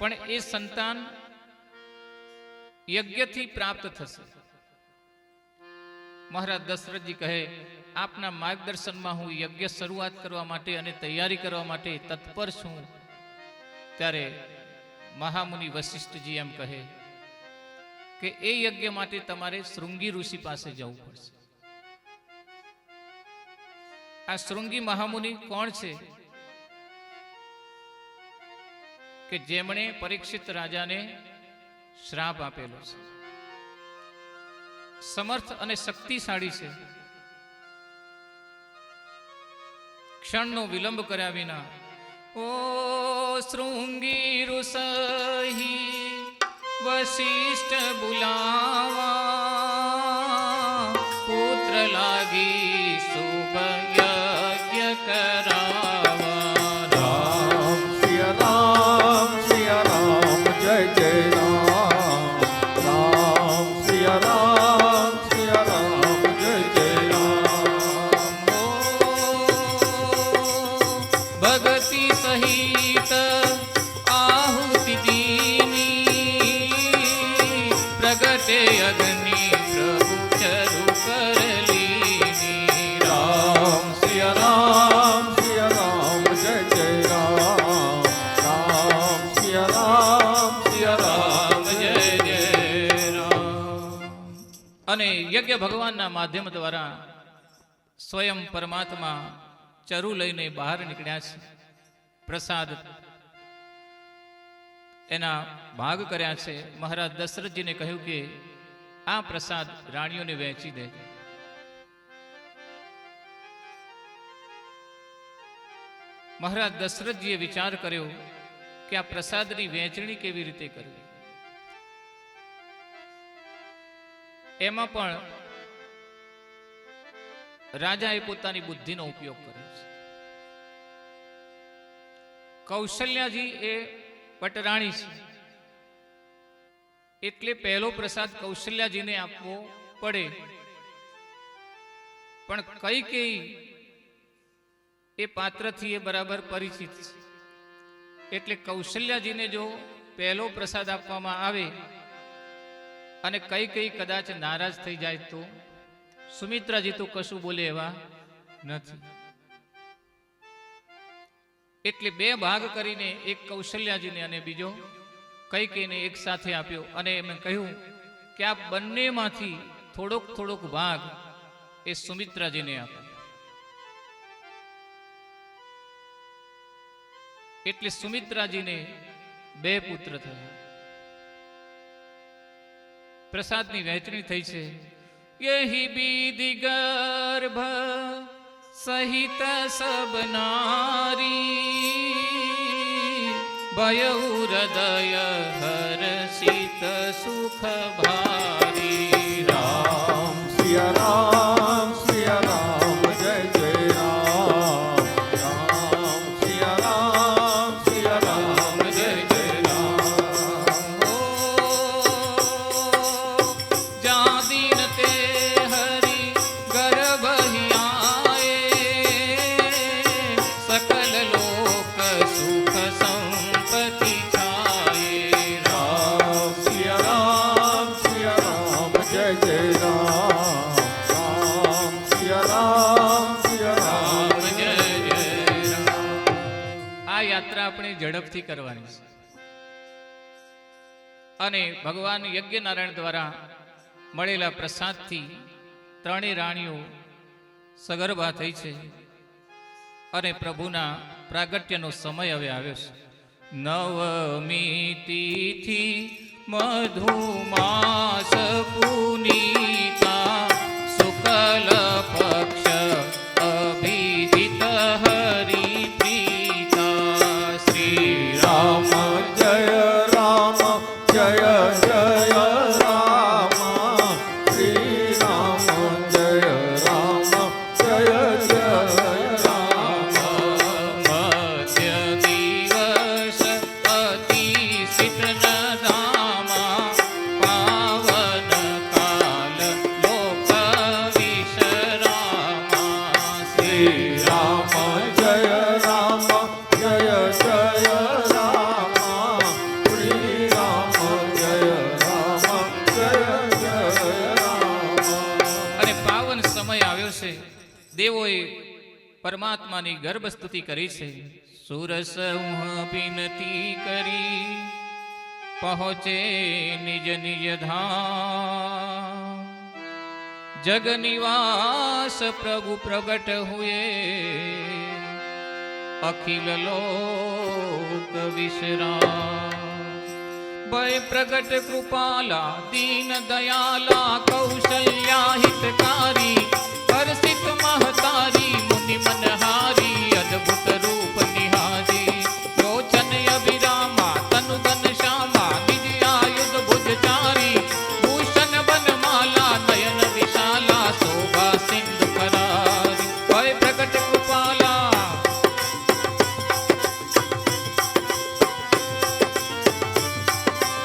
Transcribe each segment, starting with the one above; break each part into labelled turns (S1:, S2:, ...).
S1: પણ એ સંતાન યજ્ઞથી પ્રાપ્ત થશે. મહારાજ દશરથજી કહે, આપના માર્ગદર્શનમાં હું યજ્ઞ શરૂઆત કરવા માટે અને તૈયારી કરવા માટે તત્પર છું. ત્યારે મહામુનિ વશિષ્ઠજી એમ કહે કે એ યજ્ઞ માટે તમારે શૃંગી ઋષિ પાસે જવું પડશે. આ શૃંગી મહામુનિ કોણ છે? કે જેમણે પરીક્ષિત રાજાને શ્રાપ આપેલો છે. સમર્થ અને શક્તિશાળી છે. ક્ષણનો વિલંબ કર્યા વિના ઓ શૃંગી ઋષિ વશિષ્ઠ બુલાવા, પુત્ર લાગી શુભ યજ્ઞ કરાવા.
S2: રામ સિયા રામ સિયા રામ જય જય રામ. રામ સિયા રામ સિયા રામ જય જય રામ.
S1: ભક્તિ સહિત આહુતિ દીની, પ્રગટે અગ્નિ પ્રભુ ચરુ કરલીની.
S2: રામ સિયા રામ સિયા રામ જય જય રામ. રામ સિયા રામ સિયા રામ
S1: જય જય રામ. અને યજ્ઞ ભગવાનના માધ્યમ દ્વારા સ્વયં પરમાત્મા ચરુ લઈને બહાર નીકળ્યા છે. પ્રસાદ એના ભાગ કર્યા છે. મહારાજ દશરથજીને કહ્યું કે આ પ્રસાદ રાણીઓને વહેંચી દે. મહારાજ દશરથજીએ વિચાર કર્યો કે આ પ્રસાદની વહેંચણી કેવી રીતે કરવી. એમાં પણ રાજાએ પોતાની બુદ્ધિનો ઉપયોગ કર્યો છે. કૌશલ્યાજી એ પટરાણી છે, એટલે પહેલો પ્રસાદ કૌશલ્યાજીને આપવો પડે. પણ કઈ એ પાત્રથી એ બરાબર પરિચિત છે, એટલે કૌશલ્યાજીને જો પહેલો પ્રસાદ આપવામાં આવે અને કઈ કદાચ નારાજ થઈ જાય તો સુમિત્રાજી તો કશું બોલે એવા નથી. એટલે બે ભાગ કરીને એક કૌશલ્યાજીને અને બીજો કૈકેયીને એક સાથે આપ્યો. અને એમ કહ્યું કે આ બંનેમાંથી થોડોક ભાગ એ સુમિત્રાજીને આપ્યો. એટલે સુમિત્રાજીને બે પુત્ર થયા. પ્રસાદની વહેંચણી થઈ છે. यही बीधि गर्भ सहित सब नारी, भयउ हृदय हर्षित सुख भारी.
S2: राम सिया राम जय जय राम. राम सिया राम जय जय राम.
S1: जहाँ दीन ते हरि गर्भ ही आए, सकल लोक सुख संपत्ति छाए.
S2: राम सिया राम जय जय राम. राम सिया राम
S1: जय जय राम. આ યાત્રા આપણે ઝડપથી કરવાની છે. અને ભગવાન યજ્ઞનારાયણ દ્વારા મળેલા પ્રસાદથી ત્રણેય રાણીઓ સગર્ભા થઈ છે. અને પ્રભુના પ્રાગટ્યનો સમય હવે આવ્યો છે. નવમી તિથિ મધુમાસ પુનીતા, શુક્લ પક્ષ અભિજીત હરિપ્રીતા. શ્રી રામ
S2: રામ જય રામ જય જય રામ. શ્રી રામ જય રામ જય જય રામ.
S1: મધ્ય દિવસ અતિ શીતલ ધામા, પાવન કાલ પરમાત્માની ગર્ભ સ્તુતિ કરી છે. સુરસ વિનતી કરી પહોંચે નિજ નિજ ધામ, જગ નિવાસ પ્રભુ પ્રગટ હુએ, અખિલ લોક વિશ્રામ. ભય પ્રગટ કૃપાલા દીન દયાલા કૌશલ્યા હિતકારી, હર્ષિત મહતારી મુનિ મનહારી, અદ્ભુત રૂપ નિહારી. લોચન અભિરામા તનુ ઘન શ્યામા, નિજ આયુધ ભુજચારી, ભૂષણ વનમાલા નયન વિશાલા, શોભા સિંધુ કરારી. ભય પ્રગટ કૃપાલા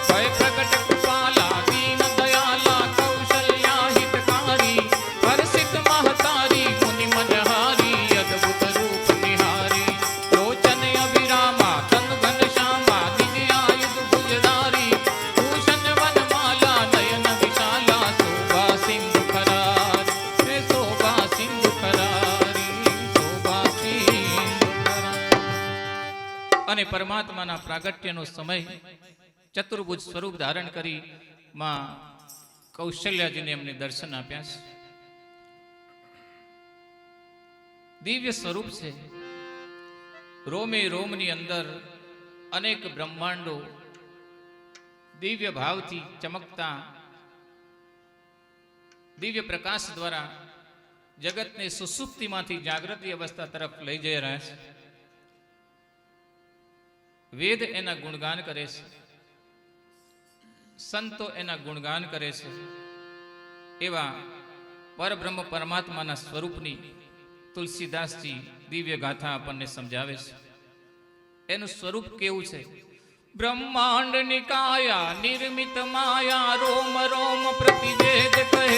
S1: ભય પ્રગટ કૃપાલા દીન દયાલા કૌશલ્યા હિતકારી, હર્ષિત મહતારી મુનિ મનહારી, અદ્ભુત રૂપ નિહારી. લોચન અભિરામા તનુ ઘન શ્યામા, નિજ આયુધ ભુજધારી, ભૂષણ વનમાલા નયન વિશાલા, શોભા સિંધુ કરારી. શોભા સિંધુ કરારી, શોભા સિંધુ કરારી. અને પરમાત્માના પ્રાગટ્યનો સમય ચતુર્ભુજ સ્વરૂપ ધારણ કરી માં કૌશલ્યાજીને એમને દર્શન આપ્યા છે. દિવ્ય સ્વરૂપ છે. રોમે રોમની અંદર અનેક બ્રહ્માંડો દિવ્ય ભાવથી ચમકતા દિવ્ય પ્રકાશ દ્વારા જગતને સુસુપ્તિમાંથી જાગૃતિ અવસ્થા તરફ લઈ જઈ રહ્યા છે. વેદ એના ગુણગાન કરે છે, સંતો એના ગુણગાન કરે છે. એવા પરબ્રહ્મ પરમાત્માના સ્વરૂપની તુલસીદાસજી દિવ્ય ગાથા આપણને સમજાવે છે. એનું સ્વરૂપ કેવું છે? બ્રહ્માંડ નિકાયા નિર્મિત માયા, રોમ રોમ પ્રતિવેદ કહે.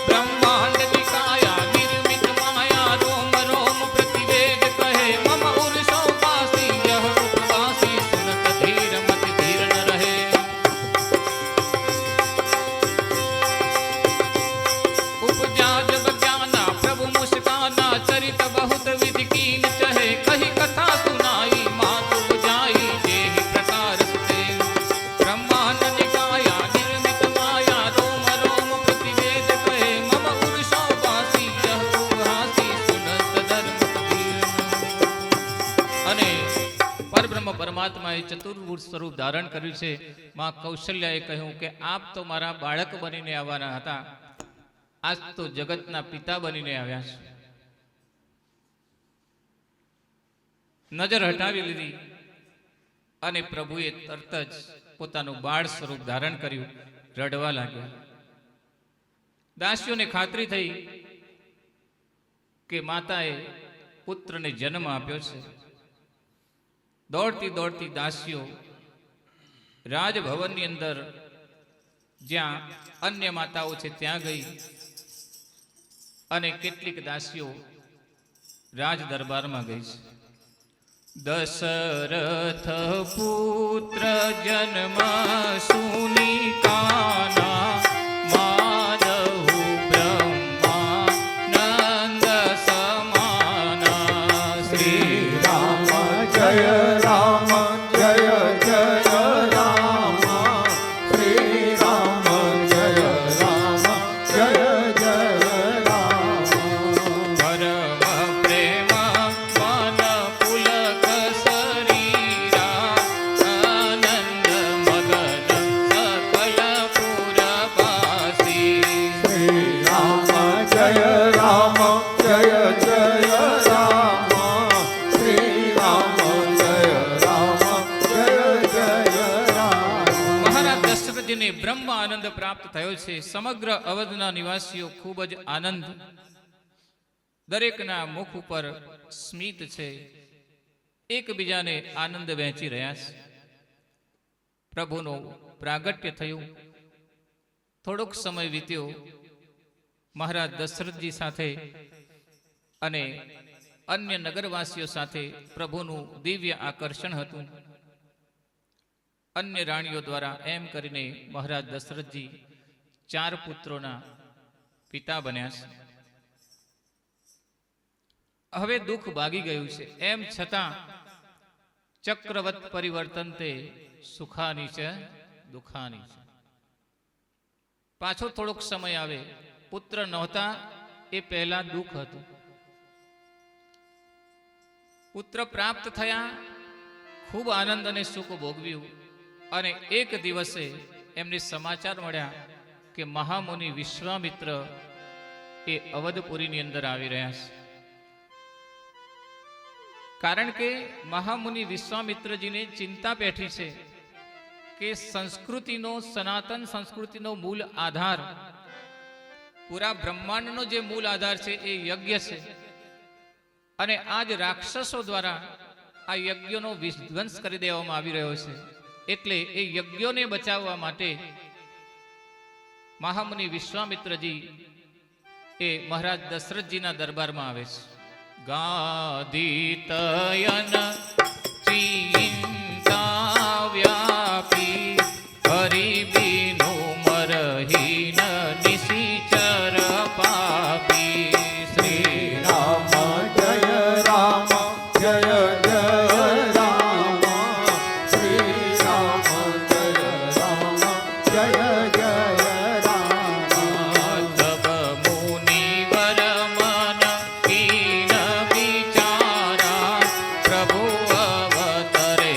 S1: બ્રહ્માંડ નિકાયા નિર્મિત માયા, રોમ રોમ પ્રતિવેદ કહે. મમ ઉર્ષો વાસી યહ ઉપવાસી, સુનત ધીર મત ધીર ન રહે. ઉપજા જબ જ્ઞાના પ્રભુ મુસ્કાના, ચરિત बहुत विधि कीन चहे. कही कथा सुनाई मातु बुझाई, जेहि प्रकार सुते. ब्रह्मांड निकाया निर्मित माया, रोम रोम प्रतिवेद कहे. मम पुरुषो वासी यह उपहासी, सुनत धर्म कबीर. અને પરબ્રહ્મ પરમાત્માએ ચતુર્ભુજ સ્વરૂપ ધારણ કર્યું છે. માં કૌશલ્યાએ કહ્યું કે આપ તો મારા બાળક બનીને આવવાના હતા, આજ તો જગતના પિતા બનીને આવ્યા છે. નજર હટાવી લીધી અને પ્રભુએ તરત જ પોતાનું બાળ સ્વરૂપ ધારણ કર્યું, રડવા લાગ્યા. દાસીઓને ખાતરી થઈ કે માતાએ પુત્રને જન્મ આપ્યો છે. દોડતી દોડતી દાસીઓ રાજભવનની અંદર જ્યાં અન્ય માતાઓ છે ત્યાં ગઈ અને કેટલીક દાસીઓ રાજ દરબારમાં ગઈ છે. દશરથ પુત્ર જન્મ સુની કાના, માધવ બ્રહ્મા નંદ સમાના. શ્રી
S2: રામ જય રામ જય જય રામ, શ્રી રામ જય રામ જય જય રામ.
S1: પરમ પ્રેમ મન પુલક શરીરા, આનંદ મગન સકલ પુરવાસી.
S2: શ્રી રામ જય રામ જય જય રામ, શ્રી રામ જય રામ જય જય રામ.
S1: મહારાજ દશરથજીને બ્રહ્મ આનંદ પ્રાપ્ત થયો છે. સમગ્ર અવધના નિવાસીઓ ખૂબ જ આનંદ, દરેકના મુખ ઉપર સ્મિત છે. એકબીજાને આનંદ વહેંચી રહ્યા છે. પ્રભુનું પ્રાગટ્ય થયું. થોડોક સમય વીત્યો. મહારાજ દશરથજી સાથે અને અન્ય નગરવાસીઓ સાથે પ્રભુનું દિવ્ય આકર્ષણ હતું. અન્ય રાણીઓ દ્વારા એમ કરીને મહારાજ દશરથજી 4 પુત્રોના પિતા બન્યા છે. હવે દુઃખ ભાગી ગયું છે, એમ છતાં ચક્રવત પરિવર્તન તે સુખાની છે દુઃખાની છે. પાછો થોડોક સમય આવે, પુત્ર નહોતા એ પહેલા દુઃખ હતું. પુત્ર પ્રાપ્ત થયા, ખૂબ આનંદ અને સુખ ભોગવ્યું, અને એક દિવસે એમને સમાચાર મળ્યા કે મહામુનિ વિશ્વામિત્ર એ અવધપુરીની અંદર આવી રહ્યા છે. કારણ કે મહામુનિ વિશ્વામિત્રજીને ચિંતા બેઠી છે કે સંસ્કૃતિનો, સનાતન સંસ્કૃતિનો મૂળ આધાર, પૂરા બ્રહ્માંડનો જે મૂળ આધાર છે એ યજ્ઞ છે. અને આજ રાક્ષસો દ્વારા આ યજ્ઞનો વિધ્વંસ કરી દેવામાં આવી રહ્યો છે. એટલે એ યજ્ઞોને બચાવવા માટે મહામુનિ વિશ્વામિત્રજી એ મહારાજ દશરથજીના દરબારમાં આવે છે. ગાદિતયન ચિંતા વ્યાપી હરિબીનો મરહીન નિશિચર પાપી. શ્રી
S2: રામ જય રામ જય જય રામ. શ્રી રામ જય રામ જય જય રામ.
S1: તબ મુનિવર મન कीन विचारा प्रभु अवतरे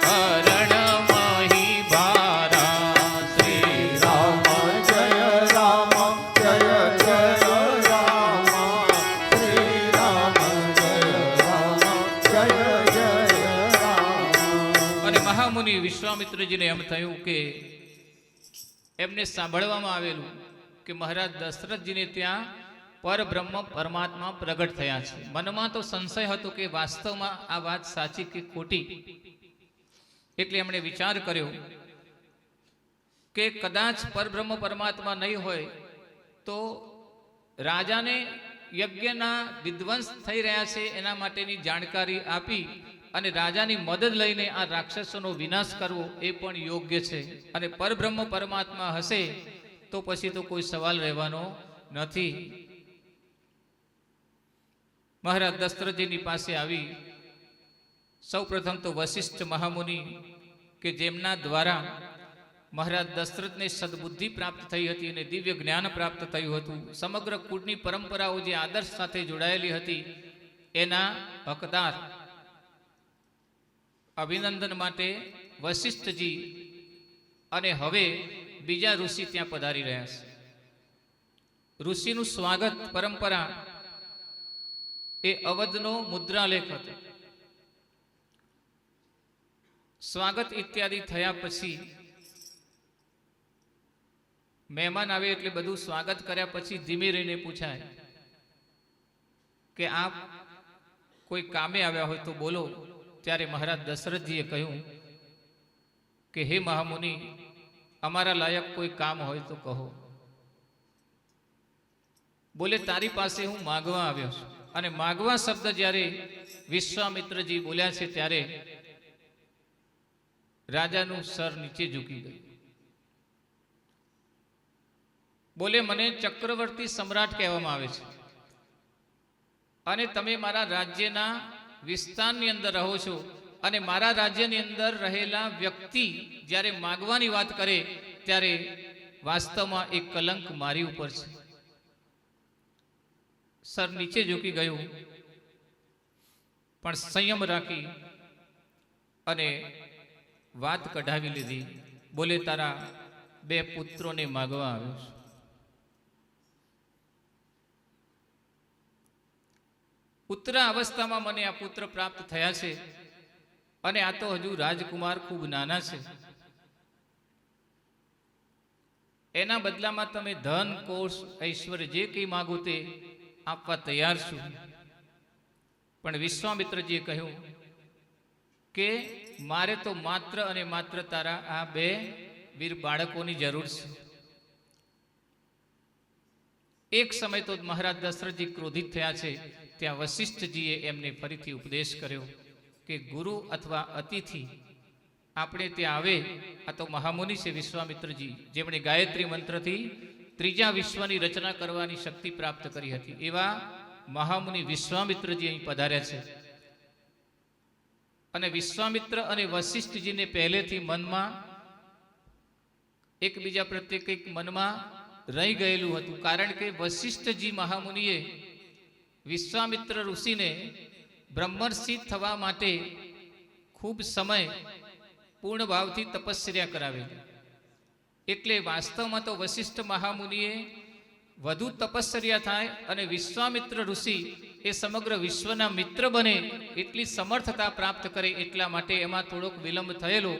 S1: हरण मही भारा. श्री
S2: રામ જય રામ જય જય રામ. શ્રી રામ જય રામ જય જય રામ.
S1: અને મહામુનિ વિશ્વામિત્રજીને એમ થયું કે એમને સાંભળવામાં આવેલું કે મહારાજ દશરથજીને ત્યાં પરબ્રહ્મ પરમાત્મા પ્રગટ થયા છે. મનમાં તો સંશય હતો કે વાસ્તવમાં આ વાત સાચી કે ખોટી. એટલે એમણે વિચાર કર્યો કે કદાચ પરબ્રહ્મ પરમાત્મા નહીં હોય તો રાજાને યજ્ઞના વિધ્વંસ થઈ રહ્યા છે એના માટેની જાણકારી આપી અને રાજાની મદદ લઈને આ રાક્ષસોનો વિનાશ કરવો એ પણ યોગ્ય છે. અને પરબ્રહ્મ પરમાત્મા હશે તો પછી તો કોઈ સવાલ રહેવાનો નથી. મહારાજ દશરથજીની પાસે આવી સૌ પ્રથમ તો વશિષ્ઠ મહામુનિ કે જેમના દ્વારા મહારાજ દશરથને સદબુદ્ધિ પ્રાપ્ત થઈ હતી અને દિવ્ય જ્ઞાન પ્રાપ્ત થયું હતું. સમગ્ર કુળની પરંપરાઓ જે આદર્શ સાથે જોડાયેલી હતી એના હકદાર અભિનંદન માટે વશિષ્ઠજી અને હવે બીજા ઋષિ ત્યાં પધારી રહ્યા છે. ઋષિનું સ્વાગત પરંપરા એ અવધનો મુદ્રાલેખ હતો. સ્વાગત ઇત્યાદિ થયા પછી મહેમાન આવે એટલે બધું સ્વાગત કર્યા પછી ધીમે રહીને પૂછાય કે આપ કોઈ કામે આવ્યા હોય તો બોલો. ત્યારે મહારાજ દશરથજીએ કહ્યું કે હે મહામુનિ, અમારા લાયક કોઈ કામ હોય તો કહો. બોલે તારી પાસે હું માગવા આવ્યો છું. અને માગવા શબ્દ જ્યારે વિશ્વામિત્રજી બોલ્યા છે ત્યારે રાજાનું સર નીચે ઝૂકી ગયું. બોલે મને ચક્રવર્તી સમ્રાટ કહેવામાં આવે છે અને તમે મારા રાજ્યના વિસ્તારની અંદર રહો છો અને મારા રાજ્યની અંદર રહેલા વ્યક્તિ જ્યારે માગવાની વાત કરે ત્યારે વાસ્તવમાં એક કલંક મારી ઉપર છે. સર નીચે ઝૂકી ગયું પણ સંયમ રાખી અને વાત કઢાવી લીધી. બોલે તારા 2 પુત્રોને માગવા આવ્યો છું. પુત્ર અવસ્થામાં મને આ પુત્ર પ્રાપ્ત થયા છે અને આ તો હજુ રાજકુમાર ખૂબ નાના છે. એના બદલામાં તમે ધન, કોષ, ઐશ્વર્ય જે કંઈ માગો તે આપવા તૈયાર છું. પણ વિશ્વામિત્રજીએ કહ્યું કે મારે તો માત્ર અને માત્ર તારા આ 2 વીર બાળકોની જરૂર છે. એક સમય તો મહારાજ દશરથજી ક્રોધિત થયા છે. ત્યાં વશિષ્ઠજીએ એમને ફરીથી ઉપદેશ કર્યો કે ગુરુ અથવા અતિથિ આપણે ત્યાં આવે, આ તો મહામુનિ છે વિશ્વામિત્રજી, જેમણે ગાયત્રી મંત્રથી ત્રીજા વિશ્વની રચના કરવાની શક્તિ પ્રાપ્ત કરી હતી. એવા મહામુનિ વિશ્વામિત્રજી અહીં પધાર્યા છે. અને વિશ્વામિત્ર અને વશિષ્ઠજીને પહેલેથી મનમાં એકબીજા પ્રત્યે કંઈક મનમાં રહી ગયેલું હતું. કારણ કે વશિષ્ઠજી મહામુનિએ વિશ્વામિત્ર ઋષિને બ્રહ્મર્ષિ થવા માટે ખૂબ સમય પૂર્ણ ભાવથી તપસ્યા કરાવેલી. એટલે વાસ્તવમાં તો વશિષ્ઠ મહામુનિએ વધુ તપસ્યા થાય અને વિશ્વામિત્ર ઋષિ એ સમગ્ર વિશ્વના મિત્ર બને એટલી સમર્થતા પ્રાપ્ત કરે એટલા માટે એમાં થોડોક વિલંબ થયેલો.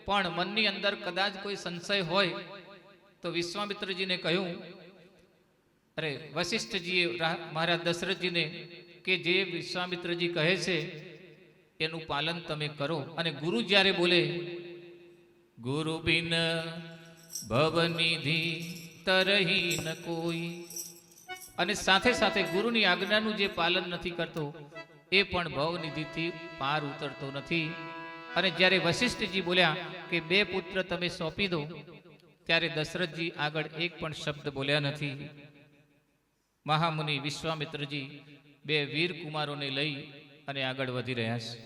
S1: પણ મનની અંદર કદાચ કોઈ સંશય હોય તો વિશ્વામિત્રજીને કહ્યું, અરે વશિષ્ઠજીએ મહારાજ દશરથજીને કે જે વિશ્વામિત્રજી કહે છે એનું પાલન તમે કરો. અને ગુરુ જ્યારે બોલે ગુરુ બિન ભવનિધિ તરહી ન કોઈ, અને સાથે સાથે ગુરુની આજ્ઞાનું જે પાલન નથી કરતો એ પણ ભવનિધિથી પાર ઉતરતો નથી. અને જ્યારે વશિષ્ઠજી બોલ્યા કે 2 પુત્ર તમે સોંપી દો, ત્યારે દશરથજી આગળ એક પણ શબ્દ બોલ્યા નથી. મહામુનિ વિશ્વામિત્રજી 2 વીર કુમારોને લઈ અને આગળ વધી રહ્યા છે.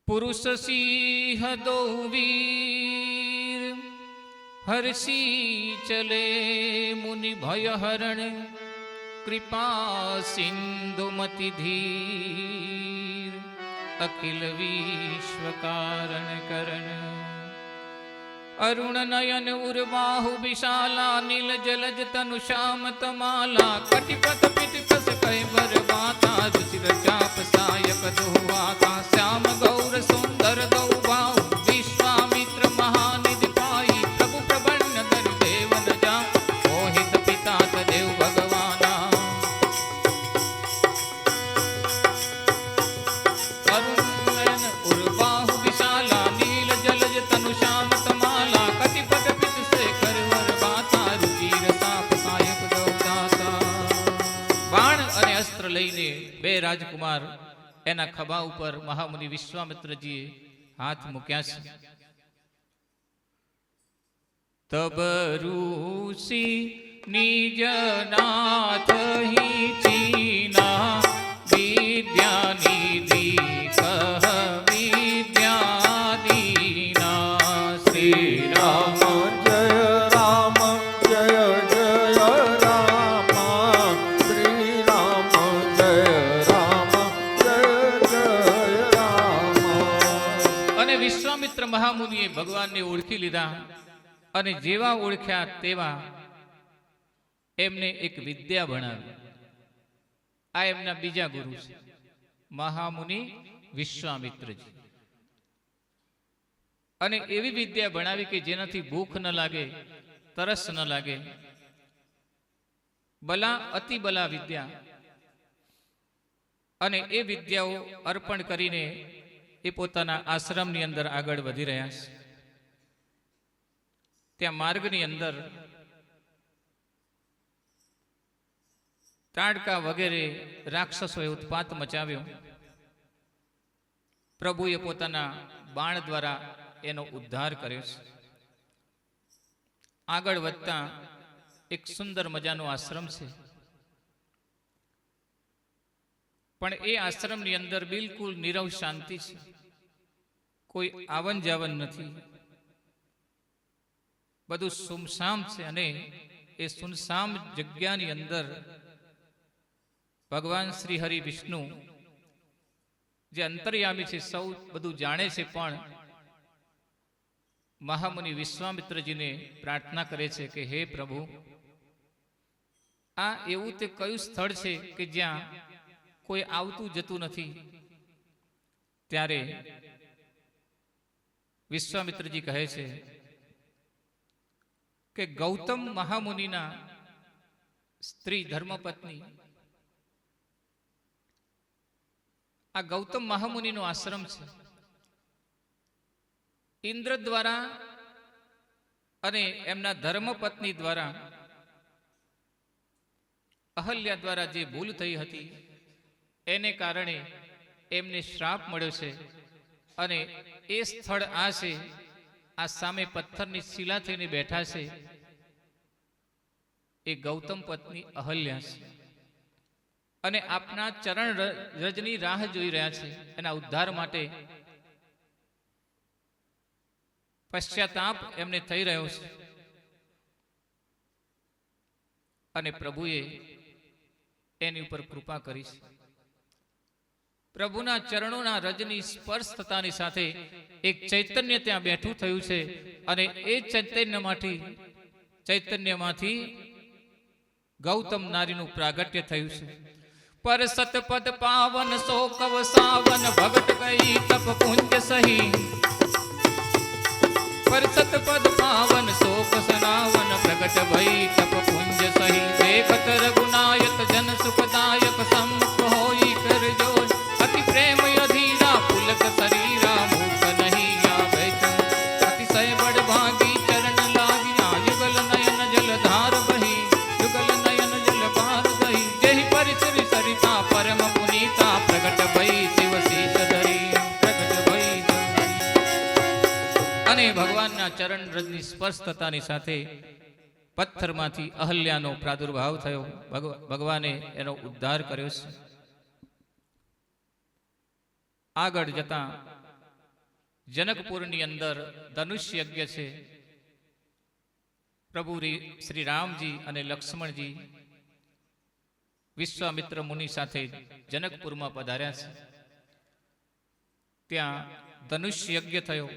S1: પુરુષ સિંહ દો વીર હર્ષી ચલે મુનિ ભય હરણ કૃપા સિંધુ મતિ ધીર અખિલ વિશ્વ કારણ કરણ અરુણ નયન ઉર્બાહુ વિશાલા નીલ જલજ તનુ શ્યામ તમાલા કટિપત પિટકસ કૈવર વાતા રુચિર ચાપ સાયક દોવાતા શ્યામ ગૌર સુંદર દૌ ભાવ વિશ્વામિત્ર મહાનિધિ પાઈ પ્રભુ પ્રબંધ ધર દેવ ન જા મોહિત પિતા તદેવ ભગવાના અરુણ નયન ઉર્બાહુ વિશાલા નીલ જલજ તનુ શ્યામ લઈને 2 રાજકુમાર એના ખભા ઉપર મહામુનિ વિશ્વામિત્રજીએ હાથ મૂક્યા છે. તબ ઋષિ નિજનાથ હિ ચીના વિદ્યા નિધિ કહ વિદ્યાદીના શ્રી રામ મહામુનિએ ભગવાનને ઓળખી લીધા અને જેવા ઓળખ્યા તેવા એમને એક વિદ્યા ભણાવી. આ એમના બીજા ગુરુ છે મહામુનિ વિશ્વામિત્રજી. અને એવી વિદ્યા ભણાવી કે જેનાથી ભૂખ ન લાગે, તરસ ન લાગે. બલા અતિ બલા વિદ્યા. અને એ વિદ્યાઓ અર્પણ કરીને એ પોતાના આશ્રમની અંદર આગળ વધી રહ્યા છે. ત્યાં માર્ગની અંદર તાડકા વગેરે રાક્ષસોએ ઉત્પાત મચાવ્યો. પ્રભુએ પોતાના બાણ દ્વારા એનો ઉદ્ધાર કર્યો છે. આગળ વધતા એક સુંદર મજાનો આશ્રમ છે. પણ એ આશ્રમની અંદર બિલકુલ નીરવ શાંતિ છે. કોઈ આવન જાવન નથી. બધું સુમસામ છે. અને એ સુનસામ જગ્યાની અંદર ભગવાન શ્રી હરિ વિષ્ણુ જે અંતર્યામી છે, સૌ બધું જાણે છે, પણ મહામુનિ વિશ્વામિત્રજીને પ્રાર્થના કરે છે કે હે પ્રભુ, આ એવું તે કયું સ્થળ છે કે જ્યાં કોઈ આવતું જતું નથી. ત્યારે વિશ્વામિત્રજી કહે છે કે ગૌતમ મહામુનિના સ્ત્રી ધર્મપત્ની, આ ગૌતમ મહામુનિનો આશ્રમ છે. ઇન્દ્ર દ્વારા અને એમના ધર્મપત્ની દ્વારા, અહલ્યા દ્વારા જે ભૂલ થઈ હતી એને કારણે એમને શ્રાપ મળ્યો છે. અને એ સ્થળ આ છે. આ સામે પથ્થરની શિલા થઈને બેઠા છે. એ ગૌતમ પત્ની અહલ્યા છે અને આપના ચરણ રજની રાહ જોઈ રહ્યા છે. એના ઉદ્ધાર માટે પશ્ચાતાપ એમને થઈ રહ્યો છે અને પ્રભુએ એની ઉપર કૃપા કરી છે. પ્રભુના ચરણોના રજની સ્પર્શ થતાની સાથે એક ચૈતન્ય ત્યાં બેઠું થયું છે અને એ ચૈતન્યમાંથી ગૌતમ નારીનું પ્રાગટ્ય થયું છે. પર સતપદ પાવન શોકવ સાવન ભગત ગઈ તપ પુંજ સહી. પર સતપદ પાવન શોક સનાવન પ્રગટ ભઈ તપ પુંજ સહી. દેખત રઘુનાયક જન સુખદાયક સમ્મુખ હોઈ કરજો અતિ પ્રેમ અધીરા પુલક શરીરા મૂક નહીં આવે. અતિશય બડ ભાગી ચરણ લાગ્યા યુગલ નયન જલધાર બહી. યુગલ નયન જલ પાર ગઈ જેહી પરિચરી સરિતા પરમ પુનીતા પ્રગટ ભઈ શિવ શીશ ધરી. પ્રગટ ભઈ અને ભગવાનના ચરણ રજની સ્પર્શ થતાની સાથે પથ્થરમાંથી અહલ્યાનો પ્રાદુર્ભાવ થયો. ભગવાને એનો ઉદ્ધાર કર્યો છે. આગળ જતા જનકપુરની અંદર ધનુષ્ય યજ્ઞ છે. પ્રભુ શ્રી રામજી અને લક્ષ્મણજી વિશ્વામિત્ર મુનિ સાથે જનકપુરમાં પધાર્યા છે. ત્યાં ધનુષ્ય યજ્ઞ થયો,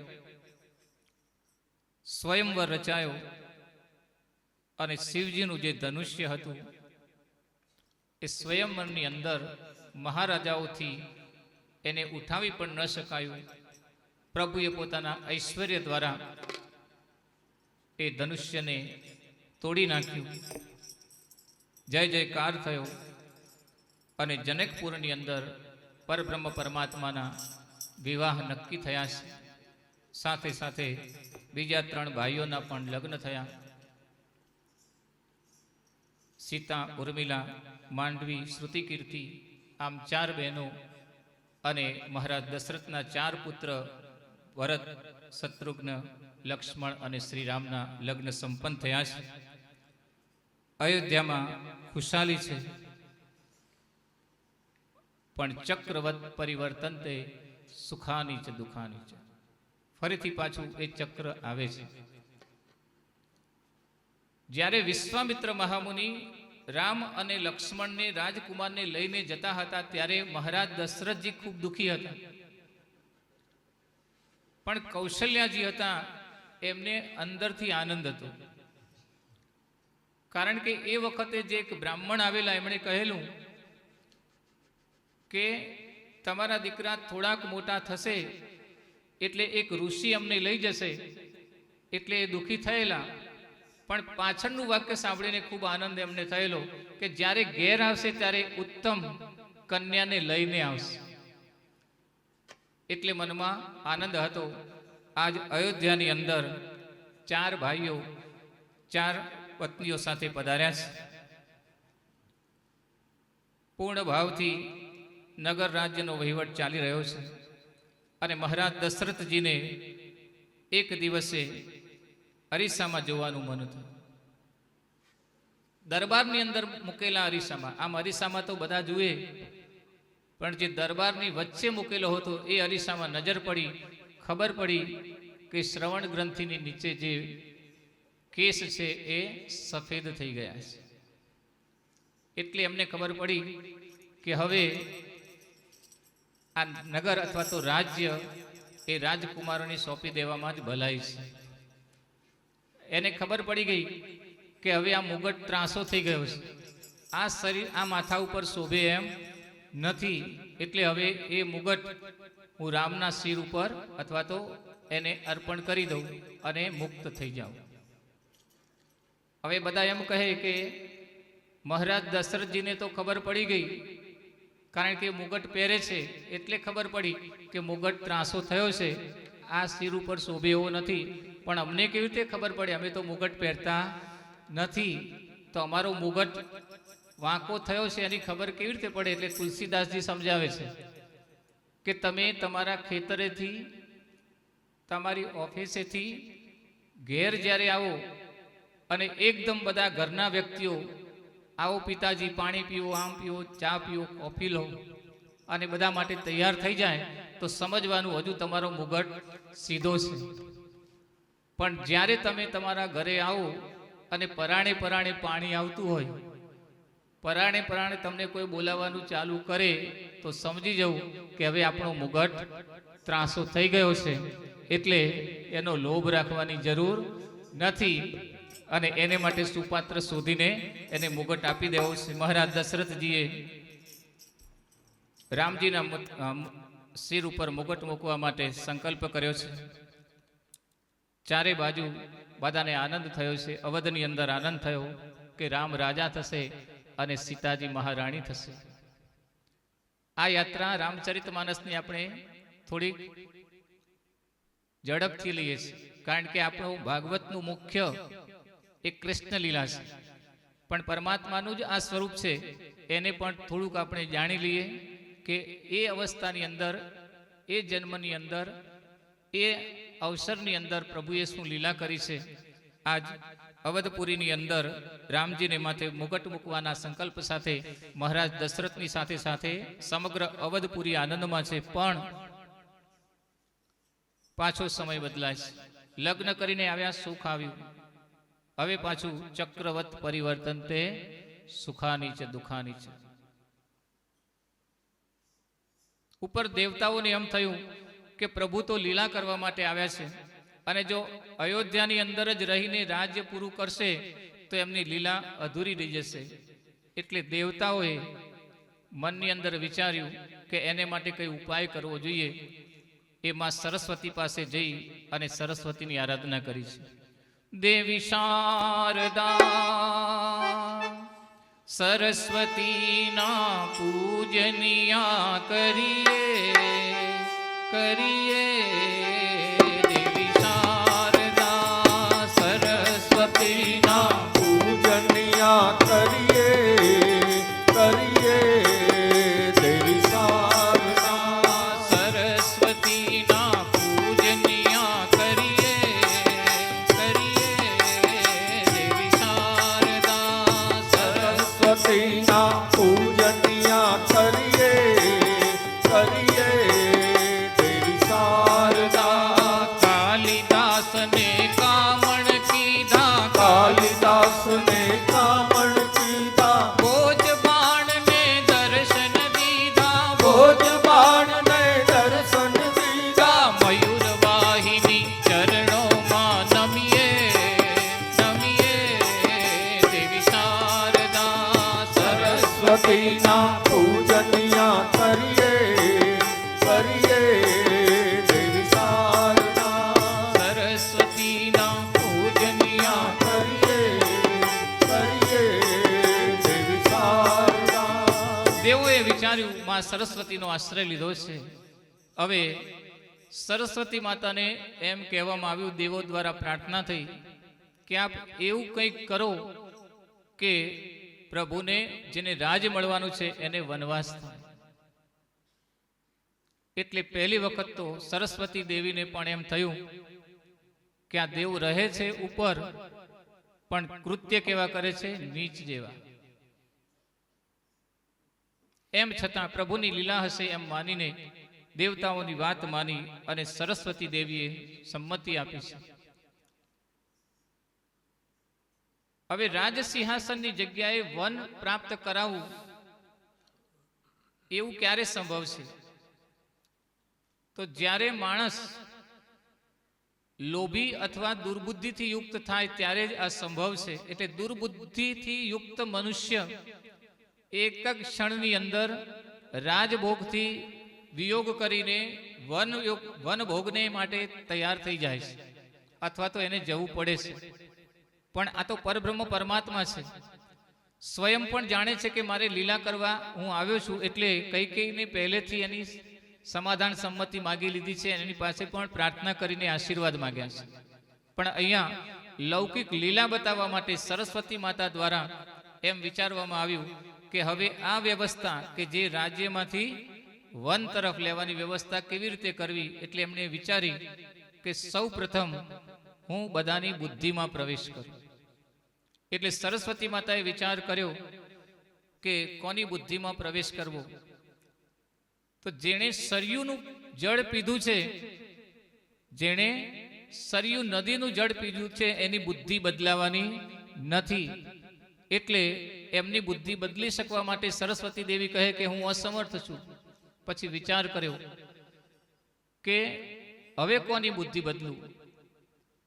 S1: સ્વયંવર રચાયો અને શિવજીનું જે ધનુષ્ય હતું એ સ્વયંવરની અંદર મહારાજાઓથી એને ઉઠાવી પણ ન શકાયું. પ્રભુએ પોતાના ઐશ્વર્ય દ્વારા એ ધનુષ્યને તોડી નાખ્યું. જય જયકાર થયો અને જનકપુરની અંદર પરબ્રહ્મ પરમાત્માના વિવાહ નક્કી થયા છે. સાથે સાથે બીજા 3 ભાઈઓના પણ લગ્ન થયા. સીતા, ઉર્મિલા, માંડવી, શ્રુતિકીર્તિ, આમ 4 બહેનો અને મહારાજ દશરથના 4 પુત્ર ભરત, શત્રુઘ્ન, લક્ષ્મણ અને શ્રીરામના લગ્ન સંપન્ન થયા છે. અયોધ્યામાં ખુશાલી છે, પણ ચક્રવત પરિવર્તન તે સુખાની છે દુખાની છે. ફરીથી પાછું એ ચક્ર આવે છે. જ્યારે વિશ્વામિત્ર મહામુનિ રામ અને લક્ષ્મણને રાજકુમારને લઈને જતા હતા ત્યારે મહારાજ દશરથજી ખૂબ દુઃખી હતા. પણ કૌશલ્યાજી હતા એમને અંદરથી આનંદ હતો. કારણ કે એ વખતે જે એક બ્રાહ્મણ આવેલા એમણે કહેલું કે તમારા દીકરા થોડાક મોટા થશે એટલે એક ઋષિ અમને લઈ જશે. એટલે એ દુઃખી થયેલા, પણ પાછળનું વાક્ય સાંભળીને ખૂબ આનંદ એમને થયેલો કે જ્યારે ઘેર આવશે ત્યારે ઉત્તમ કન્યાને લઈને આવશે. એટલે મનમાં આનંદ હતો. આજ અયોધ્યાની અંદર 4 ભાઈઓ 4 પત્નીઓ સાથે પધાર્યા છે. પૂર્ણ ભાવથી નગર રાજ્યનો વહીવટ ચાલી રહ્યો છે. અને મહારાજ દશરથજીને એક દિવસે અરીસામાં જોવાનું મન થયું. દરબારની અંદર મૂકેલા અરીસામાં, આમ અરીસામાં તો બધા જુએ, પણ જે દરબારની વચ્ચે મૂકેલો હતો એ અરીસામાં નજર પડી. ખબર પડી કે શ્રવણ ગ્રંથિની નીચે જે કેસ છે એ સફેદ થઈ ગયા છે. એટલે એમને ખબર પડી કે હવે આ નગર અથવા તો રાજ્ય એ રાજકુમારોને સોંપી દેવામાં જ ભલાઈ છે. એને ખબર પડી ગઈ કે હવે આ મુગટ ત્રાસો થઈ ગયો છે. આ શરીર આ માથા ઉપર શોભે એમ નથી. એટલે હવે એ મુગટ હું રામના શિર ઉપર અથવા તો એને અર્પણ કરી દઉં અને મુક્ત થઈ જાઉં. હવે બધા એમ કહે કે મહારાજ દશરથજીને તો ખબર પડી ગઈ, કારણ કે મુગટ પહેરે છે એટલે ખબર પડી કે મુગટ ત્રાસો થયો છે, આ શિર ઉપર શોભે એવો નથી. પણ અમને કેવી રીતે ખબર પડે? અમે તો મુગટ પહેરતા નથી, તો અમારો મુગટ વાંકો થયો છે એની ખબર કેવી રીતે પડે? એટલે તુલસીદાસજી સમજાવે છે કે તમે તમારા ખેતરેથી, તમારી ઓફિસેથી ઘેર જ્યારે આવો અને એકદમ બધા ઘરના વ્યક્તિઓ આવો પિતાજી પાણી પીવો, આમ પીવો, ચા પીવો, કોફી લો અને બધા માટે તૈયાર થઈ જાય તો સમજવાનું હજુ તમારો મુગટ સીધો છે. પણ જ્યારે તમે તમારા ઘરે આવો અને પરાણે પરાણે પાણી આવતું હોય, પરાણે પરાણે તમને કોઈ બોલાવવાનું ચાલુ કરે તો સમજી જવું કે હવે આપણો મુગટ ત્રાસો થઈ ગયો છે, એટલે એનો લોભ રાખવાની જરૂર નથી અને એને માટે સુપાત્ર શોધીને એને મુગટ આપી દેવો છે. મહારાજ દશરથજીએ રામજીના શિર ઉપર મુગટ મૂકવા માટે સંકલ્પ કર્યો છે. ચારે બાજુ બધાને આનંદ થયો છે. અવધની અંદર આનંદ થયો કે રામ રાજા થશે અને સીતાજી મહારાણી થશે. આ યાત્રા રામચરિતમાનસની આપણે થોડીક ઝડપથી લઈએ છીએ, કારણ કે આપણું ભાગવતનું મુખ્ય એક કૃષ્ણ લીલા છે, પણ પરમાત્માનું જ આ સ્વરૂપ છે. એને પણ થોડુંક આપણે જાણી લઈએ કે એ અવસ્થાની અંદર, એ જન્મની અંદર, એ અવસરની અંદર પ્રભુએ શું લીલા કરી છે. આજ અવધપુરીની અંદર રામજીને માથે મુગટ મૂકવાના સંકલ્પ સાથે મહારાજ દશરથની સાથે સાથે સમગ્ર અવધપુરી આનંદમાં છે. પણ પાછો સમય બદલાય છે. લગ્ન કરીને આવ્યા, સુખ આવ્યું, હવે પાછું ચક્રવત પરિવર્તન તે સુખાની છે દુખાની છે. ઉપર દેવતાઓને એમ થયું કે પ્રભુ તો લીલા કરવા માટે આવ્યા છે અને જો અયોધ્યાની અંદર જ રહીને રાજ્ય પૂરું કરશે તો એમની લીલા અધૂરી રહી જશે. એટલે દેવતાઓએ મનની અંદર વિચાર્યું કે એને માટે કઈ ઉપાય કરવો જોઈએ. એ માં સરસ્વતી પાસે જઈ અને સરસ્વતીની આરાધના કરી છે. દેવી શારદા સરસ્વતીના પૂજનિયા કરીએ કરીએ. દેવી શારદા સરસ્વતીના
S2: પૂજનિયા કરીએ કરીએ. દેવી શારદા
S1: સરસ્વતીના પૂજનિયા કરીએ કરીએ. દેવી શારદા
S2: સરસ્વતીના પૂજનિયા કરીએ કરીએ. દેવી શારદા
S1: કાલિદાસને કામણ કીધા,
S2: કાલિદાસને કામણ કીધા,
S1: ભોજ બાણને દર્શન દીધા,
S2: ભોજ બાણને દર્શન દીધા.
S1: મયુર વાહિની ચરણોમાં નમીએ નમીએ. દેવી શારદા
S2: સરસ્વતીના પૂજનિયા કરીએ કરીએ. દેવી શારદા
S1: સરસ્વતીના પૂજનિયા
S2: કરીએ કરીએ. દેવી શારદા
S1: દેવોએ વિચાર્યું માં સરસ્વતીનો આશ્રય લીધો છે. હવે સરસ્વતી માતાને એમ કહેવામાં આવ્યું, દેવો દ્વારા પ્રાર્થના થઈ કે આપ એવું કંઈક કરો કે પ્રભુને જેને રાજ મળવાનું છે એને વનવાસ થાય. એટલે પહેલી વખત તો સરસ્વતી દેવીને પણ એમ થયું કે આ દેવ રહે છે ઉપર, પણ કૃત્ય કેવા કરે છે, નીચ જેવા. એમ છતાં પ્રભુની લીલા હશે એમ માનીને દેવતાઓની વાત માની અને સરસ્વતી દેવીએ સંમતિ આપી છે. હવે રાજસિંહાસનની જગ્યાએ વન પ્રાપ્ત કરાવવું એવું ક્યારે સંભવ છે? તો જ્યારે માણસ લોભી અથવા દુર્બુદ્ધિથી યુક્ત થાય ત્યારે જ આ સંભવ છે. એટલે દુર્બુદ્ધિથી યુક્ત મનુષ્ય એક જ ક્ષણની અંદર રાજભોગથી વિયોગ કરીને વનભોગને માટે તૈયાર થઈ જાય છે, અથવા તો એને જવું પડે છે. પણ આ તો પરબ્રહ્મ પરમાત્મા છે, સ્વયં પણ જાણે છે કે મારે લીલા કરવા હું આવ્યો છું. એટલે કઈ કઈને પહેલેથી એની સમાધાન સંમતિ માગી લીધી છે, એની પાસે પણ પ્રાર્થના કરીને આશીર્વાદ માગ્યા છે. પણ અહીંયા લૌકિક લીલા બતાવવા માટે સરસ્વતી માતા દ્વારા એમ વિચારવામાં આવ્યું કે હવે આ વ્યવસ્થા કે જે રાજ્યમાંથી વન તરફ લેવાની વ્યવસ્થા કેવી રીતે કરવી. એટલે એમણે વિચારી કે સૌ પ્રથમ હું બધાની બુદ્ધિમાં પ્રવેશ કરું. એટલે સરસ્વતી માતાએ વિચાર કર્યો કે કોની બુદ્ધિમાં પ્રવેશ કરવો. તો જેણે સરયુનું જળ પીધું છે, જેણે સરયુ નદીનું જળ પીધું છે, એની બુદ્ધિ બદલાવાની નથી. એટલે એમની બુદ્ધિ બદલી શકવા માટે સરસ્વતી દેવી કહે કે હું અસમર્થ છું. પછી વિચાર કર્યો કે હવે કોની બુદ્ધિ બદલું.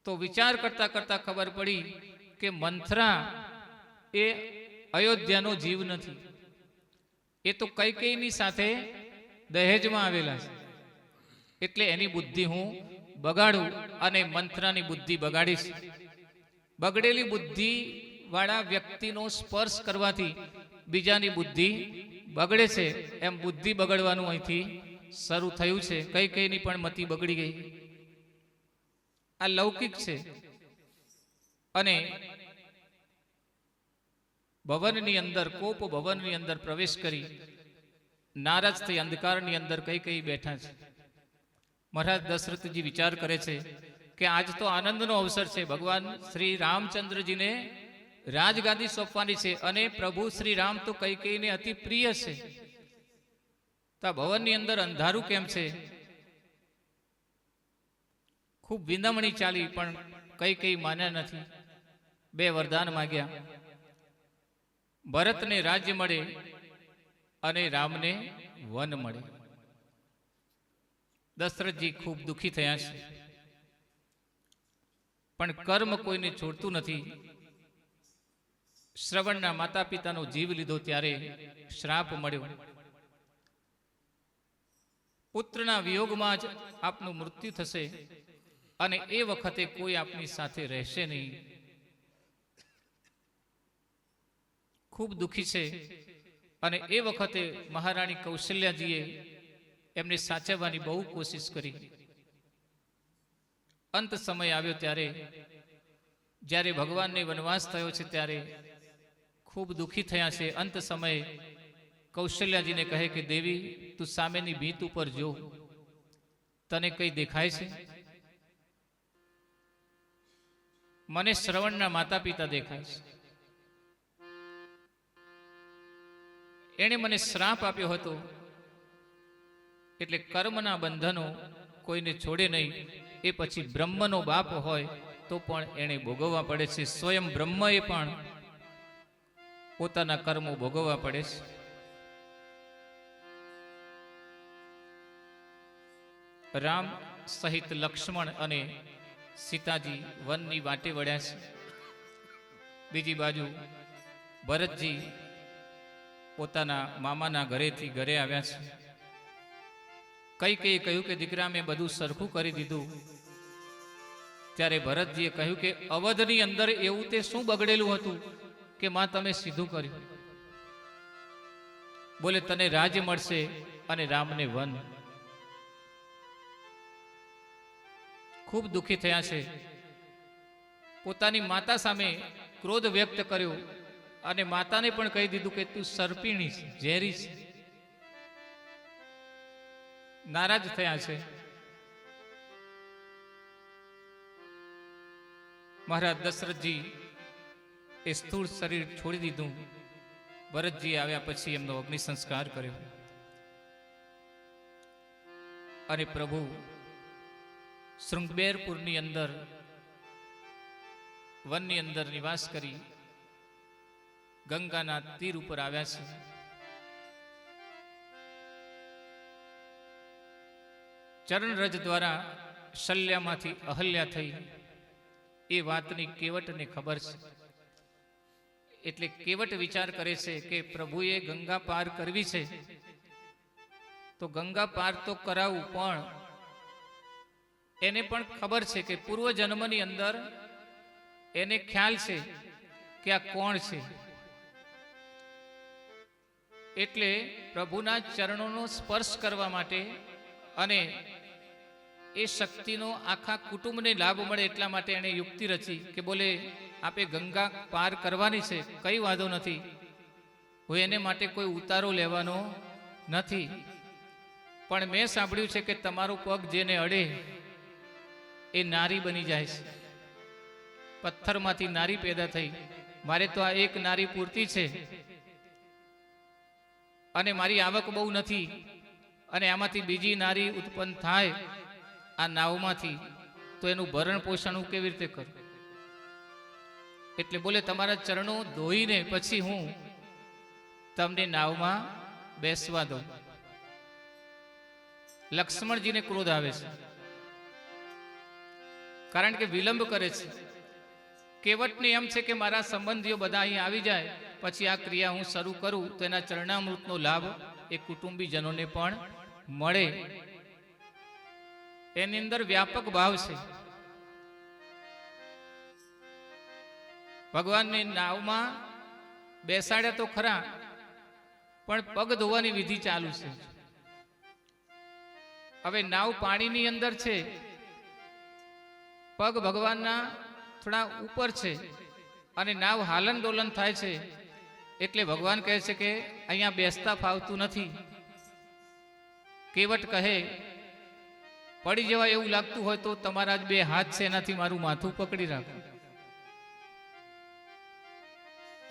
S1: તો વિચાર કરતા કરતા ખબર પડી કે મંથરા એ અયોધ્યાનો જીવ નથી, એ તો કૈકેયીની સાથે દહેજમાં આવેલા છે. એટલે એની બુદ્ધિ હું બગાડું અને મંથરાની બુદ્ધિ બગાડીશ. બગડેલી બુદ્ધિ વાળા વ્યક્તિનો સ્પર્શ કરવાથી બીજાની બુદ્ધિ બગડે છે. એમ બુદ્ધિ બગડવાનું અહીંથી શરૂ થયું છે. કૈકેયીની પણ મતિ બગડી ગઈ. આ લૌકિક છે. અને ભવનની અંદર, કોપ ભવનની અંદર પ્રવેશ કરી નારાજ થઈ અંધકારની અંદર કઈ બેઠા છે. મહારાજ દશરથજી વિચાર કરે છે કે આજ તો આનંદનો અવસર છે. ભગવાન શ્રી રામચંદ્રજીને રાજગાદી સોંપવાની છે અને પ્રભુ શ્રી રામ તો કૈકેયીને અતિ પ્રિય છે. તો ભવનની અંદર અંધારું કેમ છે? ખૂબ વિનમણી ચાલી પણ કૈકેયી માન્યા નથી. બે વરદાન માગ્યા, ભરતને રાજ્ય મળે અને રામને વન મળે. દશરથજી ખૂબ દુઃખી થયા છે, પણ કર્મ કોઈને છોડતું નથી. શ્રવણના માતા પિતાનો જીવ લીધો ત્યારે શ્રાપ મળ્યો. પુત્રના વિયોગમાં જ આપનું મૃત્યુ થશે અને એ વખતે કોઈ આપની સાથે રહેશે નહીં. ખૂબ દુઃખી છે. અને એ વખતે મહારાણી કૌશલ્યાજીએ એમને સાચવવાની બહુ કોશિશ કરી. અંત સમય આવ્યો ત્યારે, જ્યારે ભગવાનને વનવાસ થયો છે ત્યારે ખૂબ દુઃખી થયા છે. અંત સમયે કૌશલ્યાજીને કહે કે દેવી, તું સામેની ભીત ઉપર જો, તને કઈ દેખાય છે? મને શ્રવણના માતા પિતા દેખાય છે. એણે મને શ્રાપ આપ્યો હતો, એટલે કર્મના બંધનો કોઈને છોડે નહીં. એ પછી બ્રહ્મનો બાપ હોય તો પણ એણે ભોગવવા પડે છે. સ્વયં બ્રહ્મએ પણ પોતાના કર્મો ભોગવવા પડે છે. રામ સહિત લક્ષ્મણ અને સીતાજી વનની વાટે વળ્યા છે. બીજી બાજુ ભરતજી પોતાના મામાના ઘરેથી ઘરે આવ્યા છે. કૈકેયીએ કહ્યું કે દીકરા, મેં બધું સરખું કરી દીધું. ત્યારે ભરતજીએ કહ્યું કે અવધની અંદર એવું તે શું બગડેલું હતું કે માં તમે સીધું કર્યું? બોલે તને રાજ્ય મળશે અને રામને વન. ખૂબ દુઃખી થયા છે. પોતાની માતા સામે ક્રોધ વ્યક્ત કર્યો અને માતાને પણ કહી દીધું કે તું સર્પિણી છે, ઝેરી છે. નારાજ થયા છે. મહારાજ દશરથજી એ સ્થૂળ શરીર છોડી દીધું. ભરતજી આવ્યા પછી એમનો અગ્નિ સંસ્કાર કર્યો અને પ્રભુ શૃંગબેરપુરની અંદર વનની અંદર નિવાસ કરી ગંગાના તીર ઉપર આવ્યા છે. ચરણરજ દ્વારા શલ્યામાંથી અહલ્યા થઈ એ વાતની કેવટને ખબર છે. એટલે કેવટ વિચાર કરે છે કે પ્રભુએ ગંગા પાર કરવી છે તો ગંગા પાર તો કરાવું, પણ એને પણ ખબર છે કે પૂર્વ જન્મની અંદર એને ખ્યાલ છે કે આ કોણ છે. એટલે પ્રભુના ચરણોનો સ્પર્શ કરવા માટે અને એ શક્તિનો આખા કુટુંબને લાભ મળે એટલા માટે એણે યુક્તિ રચી કે બોલે આપે ગંગા પાર કરવાની છે, કઈ વાંધો નથી, હું એને માટે કોઈ ઉતારો લેવાનો નથી, પણ મેં સાંભળ્યું છે કે તમારો પગ જેને અડે એ નારી બની જાય છે. પથ્થરમાંથી નારી પેદા થઈ મારે તો આ એક નારી પૂરતી છે અને મારી આવક બહુ નથી, અને આમાંથી બીજી નારી ઉત્પન્ન થાય આ નાવમાંથી, તો એનું ભરણ પોષણ હું કેવી રીતે કરું? એટલે બોલે તમારા ચરણો ધોઈને પછી હું તમને નાવમાં બેસવા દઉં. લક્ષ્મણજીને ક્રોધ આવે છે, કારણ કે વિલંબ કરે છે. કેવટને એમ છે કે મારા સંબંધીઓ બધા અહીં આવી જાય પછી આ ક્રિયા હું શરૂ કરું તો એના ચરણામૃતનો લાભ એ કુટુંબીજનોને પણ મળે. એની અંદર વ્યાપક ભાવ છે. ભગવાનને નાવમાં બેસાડ્યા તો ખરા, પણ પગ ધોવાની વિધિ ચાલુ છે. હવે નાવ પાણીની અંદર છે, પગ ભગવાનના થોડા ઉપર છે અને નાવ હાલન ડોલન થાય છે. એટલે ભગવાન કહે છે કે અહીંયા બેસતા ફાવતું નથી. કેવટ કહે પડી જવા એવું લાગતું હોય તો તમારા જ બે હાથ છે એનાથી મારું માથું પકડી રાખો.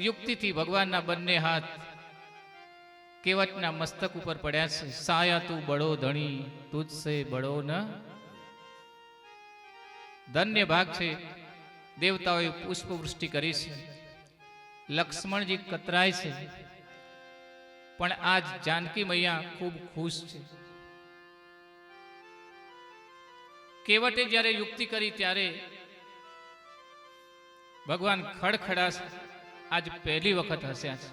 S1: યુક્તિથી ભગવાનના બંને હાથ કેવટના મસ્તક ઉપર પડ્યા છે. સાયા તું બડો ધણી તુજસે બડો ન. ધન્ય ભાગ છે. દેવતાઓએ પુષ્પવૃષ્ટિ કરી છે. લક્ષ્મણજી કતરાય છે, પણ આજ જાનકી મૈયા ખૂબ ખુશ છે. કેવટે જ્યારે યુક્તિ કરી ત્યારે ભગવાન ખડખડાશ આજ પહેલી વખત હસ્યા છે.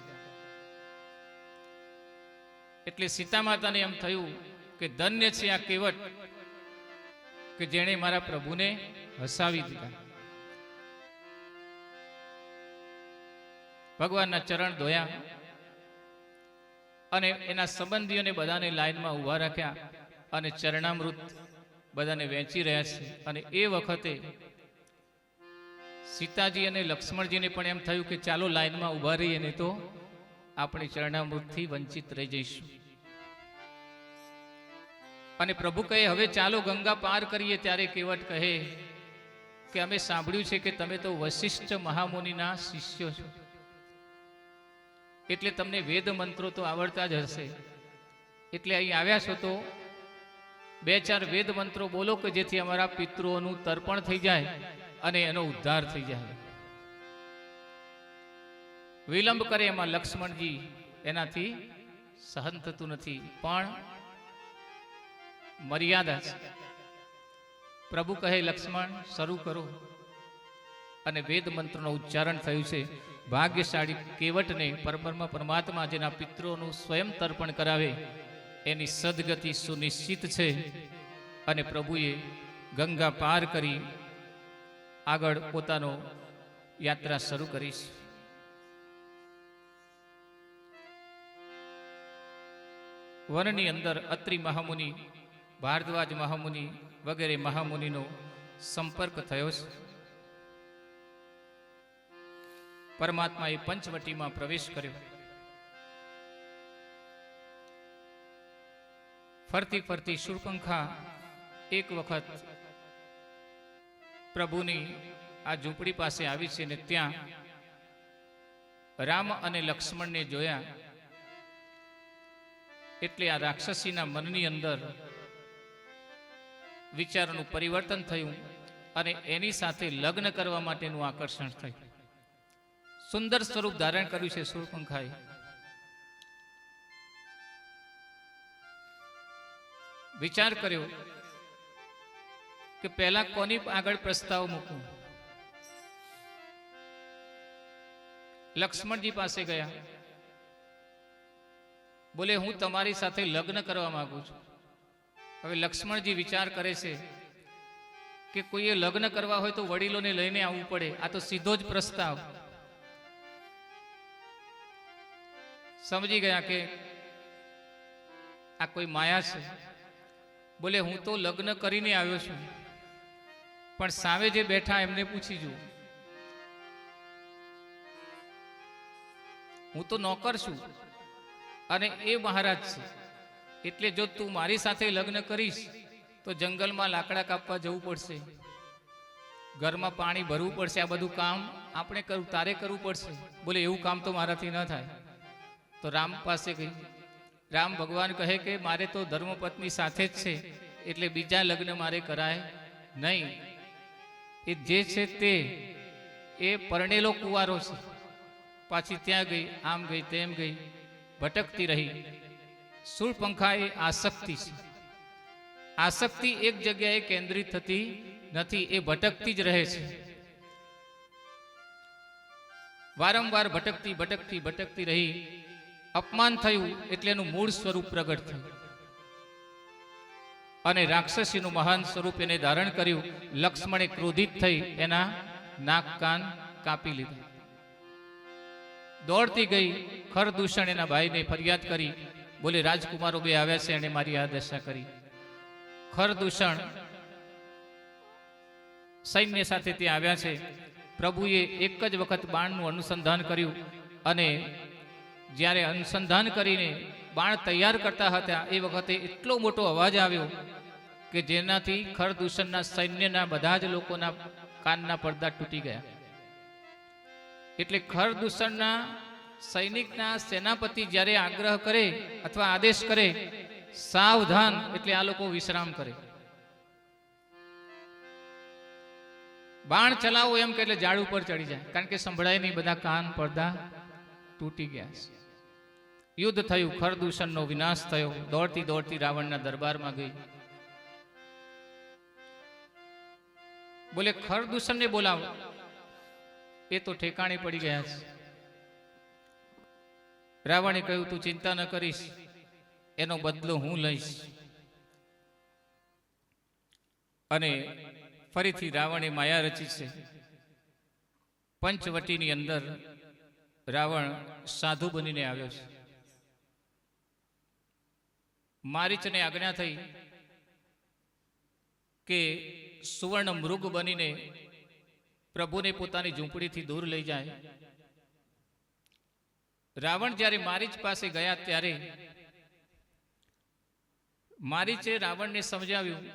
S1: એટલે સીતા માતાને એમ થયું કે ધન્ય છે આ કેવટ કે જેણે મારા પ્રભુને હસાવી દીધા. ભગવાનના ચરણ ધોયા અને એના સંબંધીઓને બધાને લાઈનમાં ઊભા રાખ્યા અને ચરણામૃત બધાને વહેંચી રહ્યા છે. અને એ વખતે સીતાજી અને લક્ષ્મણજીને પણ એમ થયું કે ચાલો લાઈનમાં ઊભા રહીએ, ને તો આપણે ચરણામૃતથી વંચિત રહી જઈશું. અને પ્રભુ કહે હવે ચાલો ગંગા પાર કરીએ. ત્યારે કેવટ કહે કે અમે સાંભળ્યું છે કે તમે તો વશિષ્ઠ મહામુનિના શિષ્યો છો, એટલે તમને વેદ મંત્રો તો આવડતા જ હશે. એટલે અહીં આવ્યા છો તો બે ચાર વેદ મંત્રો બોલો કે જેથી અમારા પિતૃઓનું તર્પણ થઈ જાય અને એનો ઉદ્ધાર થઈ જાય. વિલંબ કરે એમાં લક્ષ્મણજી એનાથી સહન થતું નથી, પણ મર્યાદા છે. પ્રભુ કહે લક્ષ્મણ શરૂ કરો, અને વેદ મંત્રનો ઉચ્ચારણ થયું છે. ભાગ્યશાળી કેવટને પરબ્રહ્મ પરમાત્મા જેના પિતૃઓનું સ્વયં તર્પણ કરાવે એની સદગતિ સુનિશ્ચિત છે. અને પ્રભુએ ગંગા પાર કરી આગળ પોતાનો યાત્રા શરૂ કરી છે. વનની અંદર અત્રિ મહામુનિ, ભારદ્વાજ મહામુનિ વગેરે મહામુનિનો સંપર્ક થયો છે. પરમાત્માએ પંચવટીમાં પ્રવેશ કર્યો. ફરતી ફરતી શૂર્પણખા એક વખત પ્રભુની આ ઝૂંપડી પાસે આવી છે, ને ત્યાં રામ અને લક્ષ્મણને જોયા. એટલે આ રાક્ષસીના મનની અંદર વિચારનું પરિવર્તન થયું અને એની સાથે લગ્ન કરવા માટેનું આકર્ષણ થયું. સુંદર સ્વરૂપ ધારણ કર્યું છે શૂર્પણખાએ. વિચાર કર્યો કે પહેલા કોની આગળ પ્રસ્તાવ મૂકું. લક્ષ્મણજી પાસે ગયા. બોલે હું તમારી સાથે લગ્ન કરવા માંગુ છું. હવે લક્ષ્મણજી વિચાર કરે છે કે કોઈએ લગ્ન કરવા હોય તો વડીલોને લઈને આવવું પડે, આ તો સીધો જ પ્રસ્તાવ. સમજી ગયા કે આ કોઈ માયા છે. બોલે હું તો લગ્ન કરીને આવ્યો છું, પણ સામે જે બેઠા એમને પૂછી જુઓ. હું તો નોકર છું અને એ મહારાજ છે, એટલે જો તું મારી સાથે લગ્ન કરીશ તો જંગલમાં લાકડા કાપવા જવું પડશે. ઘરમાં પાણી ભરવું પડશે, આ બધું કામ આપણે કરવું, તારે કરવું પડશે. બોલે એવું કામ તો મારાથી ન થાય. તો રામ પાસે ગઈ. રામ ભગવાન કહે કે મારે તો ધર્મપત્ની સાથે જ છે, એટલે બીજા લગ્ન મારે કરાય નહીં. એ જે છે તે એ પરણેલો કુંવારો છે. પાછી ત્યાં ગઈ, આમ ગઈ તેમ ગઈ, ભટકતી રહી. શૂળપંખા એ આસક્તિ છે. આસક્તિ એક જગ્યાએ કેન્દ્રિત થતી નથી, એ ભટકતી જ રહે છે. વારંવાર ભટકતી ભટકતી ભટકતી રહી. અપમાન થયું એટલે એનું મૂળ સ્વરૂપ પ્રગટ થયું અને રાક્ષસીનું મહાન સ્વરૂપ એને ધારણ કર્યું. લક્ષ્મણે ક્રોધિત થઈ એના નાક કાન કાપી લીધા. દોડતી ગઈ, ખરદૂષણ એના ભાઈને ફરિયાદ કરી. બોલે રાજકુમારો બે આવ્યા છે, એને મારી આ દશા કરી. ખરદૂષણ સૈન્ય સાથે ત્યાં આવ્યા છે. પ્રભુએ એક જ વખત બાણનું અનુસંધાન કર્યું અને જ્યારે અનુસંધાન કરીને બાણ તૈયાર કરતા હતા એ વખતે એટલો મોટો અવાજ આવ્યો કે જેનાથી ખરદૂષણના સૈન્યના બધા જ લોકોના કાનના પડદા તૂટી ગયા. એટલે ખરદૂષણના સૈનિકના સેનાપતિ જ્યારે આગ્રહ કરે અથવા આદેશ કરે સાવધાન, એટલે આ લોકો વિશ્રામ કરે. બાણ ચલાવો એમ કે એટલે ઝાડ ઉપર ચડી જાય, કારણ કે સંભળાય નહીં, બધા કાન પડદા તૂટી ગયા છે. યુદ્ધ થયું, ખરદૂષણનો વિનાશ થયો. દોડતી દોડતી રાવણના દરબારમાં ગઈ. બોલે ખરદૂષણને બોલાવો. એ તો ઠેકાણે પડી ગયા છે. રાવણે કહ્યું તું ચિંતા ન કરીશ, એનો બદલો હું લઈશ. અને ફરીથી રાવણે માયા રચી છે. પંચવટીની અંદર રાવણ સાધુ બનીને આવ્યો છે. મારીચને આજ્ઞા થઈ કે સુવર્ણ મૃગ બનીને પ્રભુને પોતાની ઝૂંપડીથી દૂર લઈ જાય. રાવણ જ્યારે મારીચ પાસે ગયા ત્યારે મારીચે રાવણને સમજાવ્યું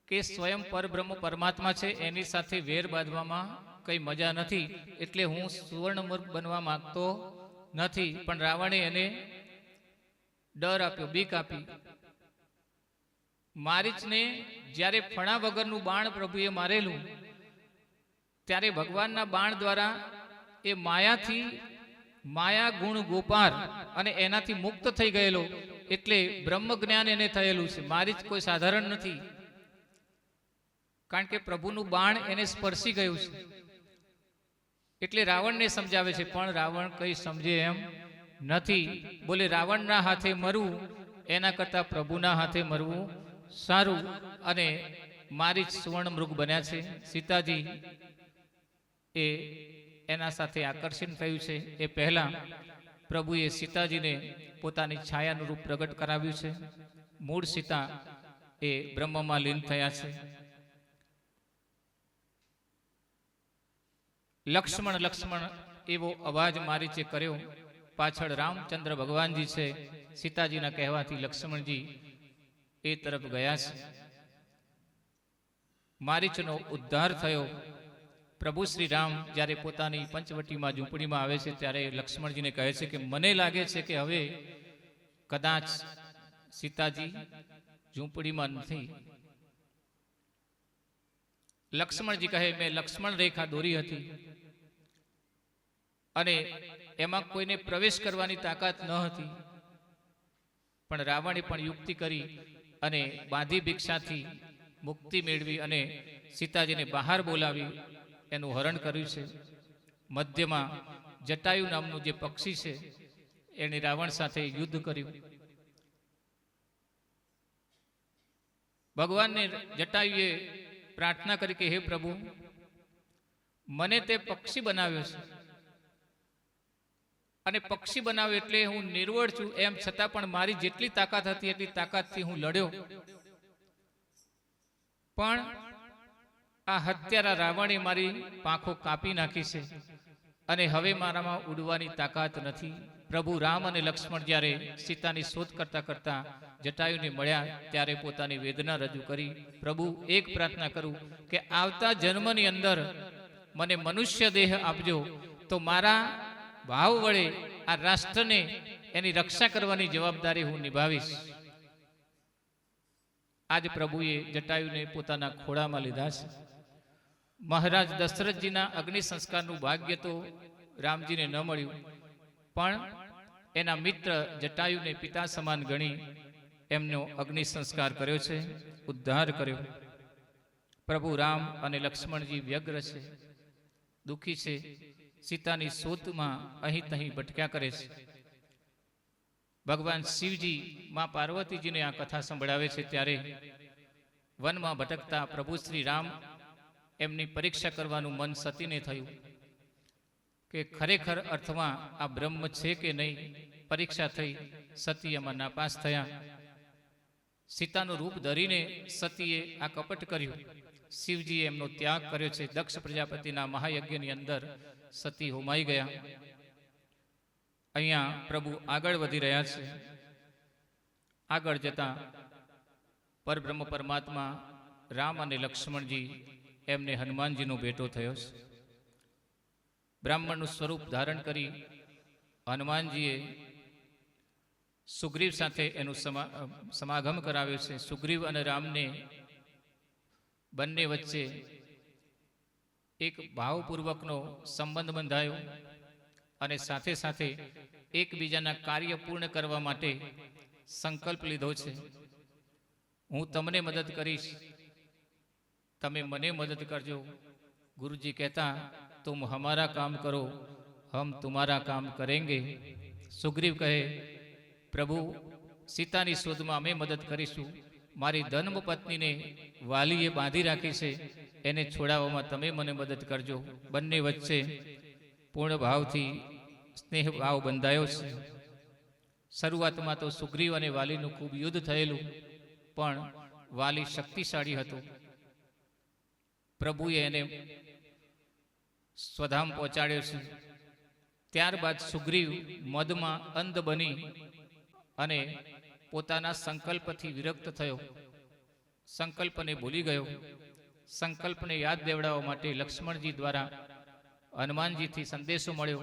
S1: કે સ્વયં પરબ્રહ્મ પરમાત્મા છે, એની સાથે વેર બાંધવામાં કઈ મજા નથી, એટલે હું સુવર્ણ મૃગ બનવા માંગતો નથી. પણ રાવણે એને ડર આપ્યો, બીક આપી. મારીચને જ્યારે ફણા વગરનું બાણ પ્રભુએ મારેલું ત્યારે ભગવાનના બાણ દ્વારા એ માયાથી, માયા ગુણ ગોપાર અને એનાથી મુક્ત થઈ ગયેલો, એટલે બ્રહ્મ જ્ઞાન એને થયેલું છે. મારીચ કોઈ સાધારણ નથી, કારણ કે પ્રભુનું બાણ એને સ્પર્શી ગયું છે. એટલે રાવણને સમજાવે છે, પણ રાવણ કઈ સમજે એમ નથી. બોલે રાવણના હાથે મરવું એના કરતા પ્રભુના હાથે મરવું સારું. અને મારીચ સુવર્ણ મૃગ બન્યા છે. સીતાજી એ એના સાથે આકર્ષણ થયું છે. એ પહેલા પ્રભુએ સીતાજીને પોતાની છાયાનું રૂપ પ્રગટ કરાવ્યું છે. મૂળ સીતા એ બ્રહ્મમાં લીન થયા છે. લક્ષ્મણ લક્ષ્મણ એવો અવાજ મારીચે કર્યો. પાછળ રામચંદ્ર ભગવાનજી છે, સીતાજીના કહેવાથી લક્ષ્મણજી એ તરફ ગયા છે. મારીચનો ઉદ્ધાર થયો. પ્રભુ શ્રી રામ જ્યારે પોતાની પંચવટીમાં ઝૂંપડીમાં આવે છે ત્યારે લક્ષ્મણજીને કહે છે કે મને લાગે છે કે હવે કદાચ સીતાજી ઝૂંપડીમાં નથી. લક્ષ્મણજી કહે મેં લક્ષ્મણ રેખા દોરી હતી અને એમાં કોઈને પ્રવેશ કરવાની તાકાત ન હતી, પણ રાવણે પણ યુક્તિ કરી અને બાંધી ભિક્ષાથી મુક્તિ મેળવી અને સીતાજીને બહાર બોલાવી એનું હરણ કર્યું છે. મધ્યમાં જટાયુ નામનું જે પક્ષી છે એને રાવણ સાથે યુદ્ધ કર્યું. ભગવાનને જટાયુએ પ્રાર્થના કરી કે હે પ્રભુ, મને તે પક્ષી બનાવ્યો છે અને પક્ષી બનાવ્યો એટલે હું નિર્વળ છું, એમ છતાં પણ મારી જેટલી તાકાત હતી એટલી તાકાતથી હું લડ્યો, પણ આ હત્યારા રાવણે મારી પાંખો કાપી નાખી છે અને હવે મારામાં ઉડવાની તાકાત નથી. પ્રભુ રામ અને લક્ષ્મણ જ્યારે સીતાની શોધ કરતા કરતા જટાયુને મળ્યા ત્યારે પોતાની વેદના રજૂ કરી. પ્રભુ, એક પ્રાર્થના કરું કે આવતા જન્મની અંદર મને મનુષ્ય દેહ આપજો, તો મારા ભાવ વડે આ રાષ્ટ્રને એની રક્ષા કરવાની જવાબદારી હું નિભાવીશ. આજ પ્રભુએ જટાયુને પોતાના ખોળામાં લીધા છે. મહારાજ દશરથજીના અગ્નિ સંસ્કારનું ભાગ્ય તો રામજીને ન મળ્યું, પણ એના મિત્ર જટાયુને પિતા સમાન ગણી એમનો અગ્નિ સંસ્કાર કર્યો છે, ઉદ્ધાર કર્યો. પ્રભુ રામ અને લક્ષ્મણજી વ્યગ્ર છે, દુઃખી છે, સીતાની શોધમાં અહીં તહીં ભટક્યા કરે છે. ભગવાન શિવજી માં પાર્વતીજીને આ કથા સંભળાવે છે ત્યારે વનમાં ભટકતા પ્રભુ શ્રી રામ એમની પરીક્ષા કરવાનું મન સતીને થયું કે ખરેખર અર્થમાં આ બ્રહ્મ છે કે નહીં. પરીક્ષા થઈ, સતી એમાં નાપાસ થયા. સીતાનું રૂપ ધરીને સતીએ આ કપટ કર્યું. શિવજીએ એમનો ત્યાગ કર્યો છે. દક્ષ પ્રજાપતિના મહાયજ્ઞની અંદર સતી હોમાઈ ગયા. અહીંયા પ્રભુ આગળ વધી રહ્યા છે. આગળ જતા પરબ્રહ્મ પરમાત્મા રામ અને લક્ષ્મણજી એમને હનુમાનજીનો ભેટો થયો છે. બ્રાહ્મણનું સ્વરૂપ ધારણ કરી હનુમાનજીએ સુગ્રીવ સાથે એનું સમાગમ કરાવ્યો છે. સુગ્રીવ અને રામને બંને વચ્ચે એક ભાવપૂર્વકનો સંબંધ બંધાયો અને સાથે સાથે એકબીજાના કાર્ય પૂર્ણ કરવા માટે સંકલ્પ લીધો છે. હું તમને મદદ કરીશ, તમે મને મદદ કરજો. ગુરુજી કહેતા, तुम हमारा काम करो, हम तुम्हारा काम करेंगे. सुग्रीव कहे, प्रभु सीतानी शोधમાં અમે મદદ કરીશું. મારી ધર્મ પત્નીને વાલીએ બાંધી રાખી છે, એને છોડાવવામાં તમે મને મદદ કરજો. બંને વચ્ચે પૂર્ણ ભાવથી સ્નેહ ભાવ બંધાયો છે. શરૂઆતમાં તો સુગ્રીવ અને વાલીનું ખૂબ યુદ્ધ થયેલું, પણ વાલી શક્તિશાળી હતો. પ્રભુએ એને સ્વધામ પહોંચાડ્યો છે. ત્યારબાદ સુગ્રીવ મદમાં અંધ બની અને પોતાના સંકલ્પથી વિરક્ત થયો. સંકલ્પને ભૂલી ગયો. સંકલ્પને યાદ દેવડાવવા માટે લક્ષ્મણજી દ્વારા હનુમાનજીથી સંદેશો મળ્યો.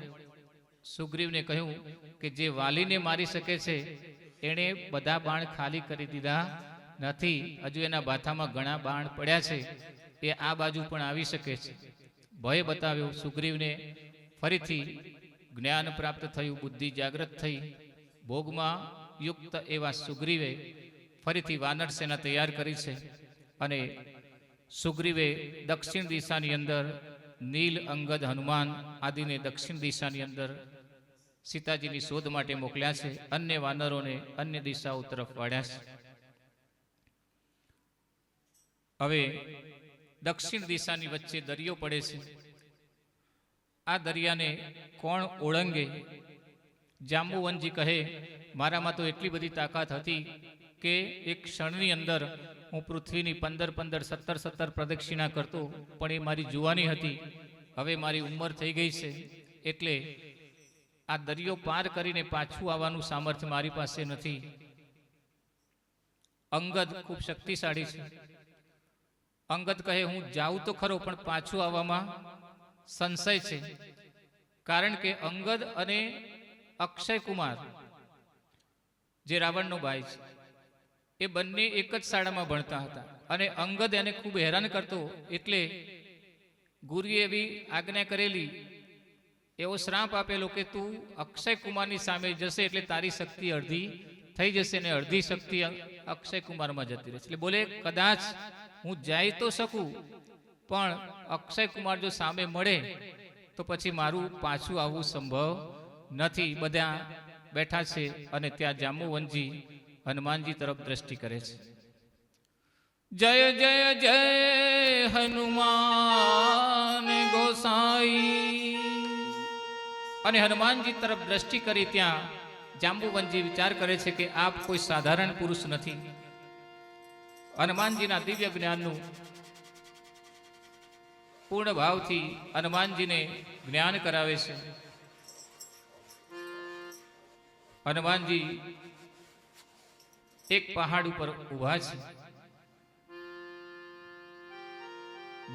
S1: સુગ્રીવને કહ્યું કે જે વાલીને મારી શકે છે એણે બધા બાણ ખાલી કરી દીધા નથી. હજુ એના બાથામાં ઘણા બાણ પડ્યા છે, એ આ બાજુ પણ આવી શકે છે. ભય બતાવ્યો. સુગ્રીવને ફરીથી જ્ઞાન પ્રાપ્ત થયું, બુદ્ધિ જાગૃત થઈ. ભોગમાં યુક્ત એવા સુગ્રીવે ફરીથી વાનર સેના તૈયાર કરી છે અને સુગ્રીવે દક્ષિણ દિશાની અંદર નીલ, અંગદ, હનુમાન આદિને દક્ષિણ દિશાની અંદર સીતાજીની શોધ માટે મોકલ્યા છે. અન્ય વાનરોને અન્ય દિશાઓ તરફ વાળ્યા છે. હવે દક્ષિણ દિશાની વચ્ચે દરિયો પડે છે. આ દરિયાને કોણ ઓળંગે? જાંબુવનજી કહે, મારામાં તો એટલી બધી તાકાત હતી કે એક ક્ષણની અંદર હું પૃથ્વીની 15-15, 17-17 પ્રદક્ષિણા કરતો, પણ એ મારી જુવાની હતી. હવે મારી ઉંમર થઈ ગઈ છે, એટલે આ દરિયો પાર કરીને પાછું આવવાનું સામર્થ્ય મારી પાસે નથી. અંગદ ખૂબ શક્તિશાળી છે. અંગદ કહે, હું જાઉં તો ખરો, પણ પાછું આવવામાં સંશય છે. કારણ કે અંગદ અને અક્ષય કુમાર, જે રાવણનો ભાઈ છે, એ બંને એક જ શાળામાં ભણતા હતા અને અંગદ એને ખૂબ હેરાન કરતો. એટલે ગુરુએ એવી આજ્ઞા કરેલી, એવો શ્રાપ આપેલો કે તું અક્ષય કુમારની સામે જશે એટલે તારી શક્તિ અડધી થઈ જશે ને અડધી શક્તિ અક્ષય કુમારમાં જતી રહેશે. એટલે બોલે, કદાચ હું જઈ તો શકું, પણ અક્ષય કુમાર જો સામે મળે તો પછી મારું પાછું આવવું સંભવ નથી. બધા બેઠા છે અને ત્યાં જાંબુવનજી હનુમાનજી તરફ દ્રષ્ટિ કરે છે. જય જય જય હનુમાન ગોસાઈ. અને હનુમાનજી તરફ દ્રષ્ટિ કરી ત્યાં જાંબુવનજી વિચાર કરે છે કે આપ કોઈ સાધારણ પુરુષ નથી. હનુમાનજીના દિવ્ય જ્ઞાનનું પૂર્ણ ભાવથી હનુમાનજીને જ્ઞાન કરાવે છે. હનુમાનજી એક પહાડ ઉપર ઊભા છે.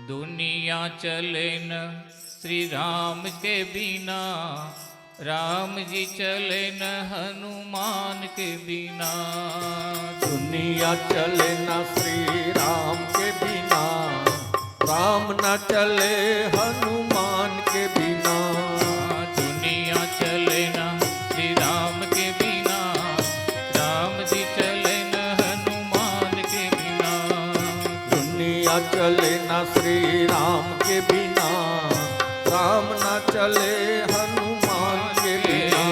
S1: दुनिया चले न श्री राम के बिना, राम जी चले न हनुमान के बिना.
S2: दुनिया चले ना श्री राम के बिना, राम न चले हनुमान के बिना.
S1: दुनिया चले न श्री राम के बिना, राम जी चले न हनुमान के बिना.
S2: दुनिया चले ना श्री राम के बिना, राम न चले हनुमान के बिना.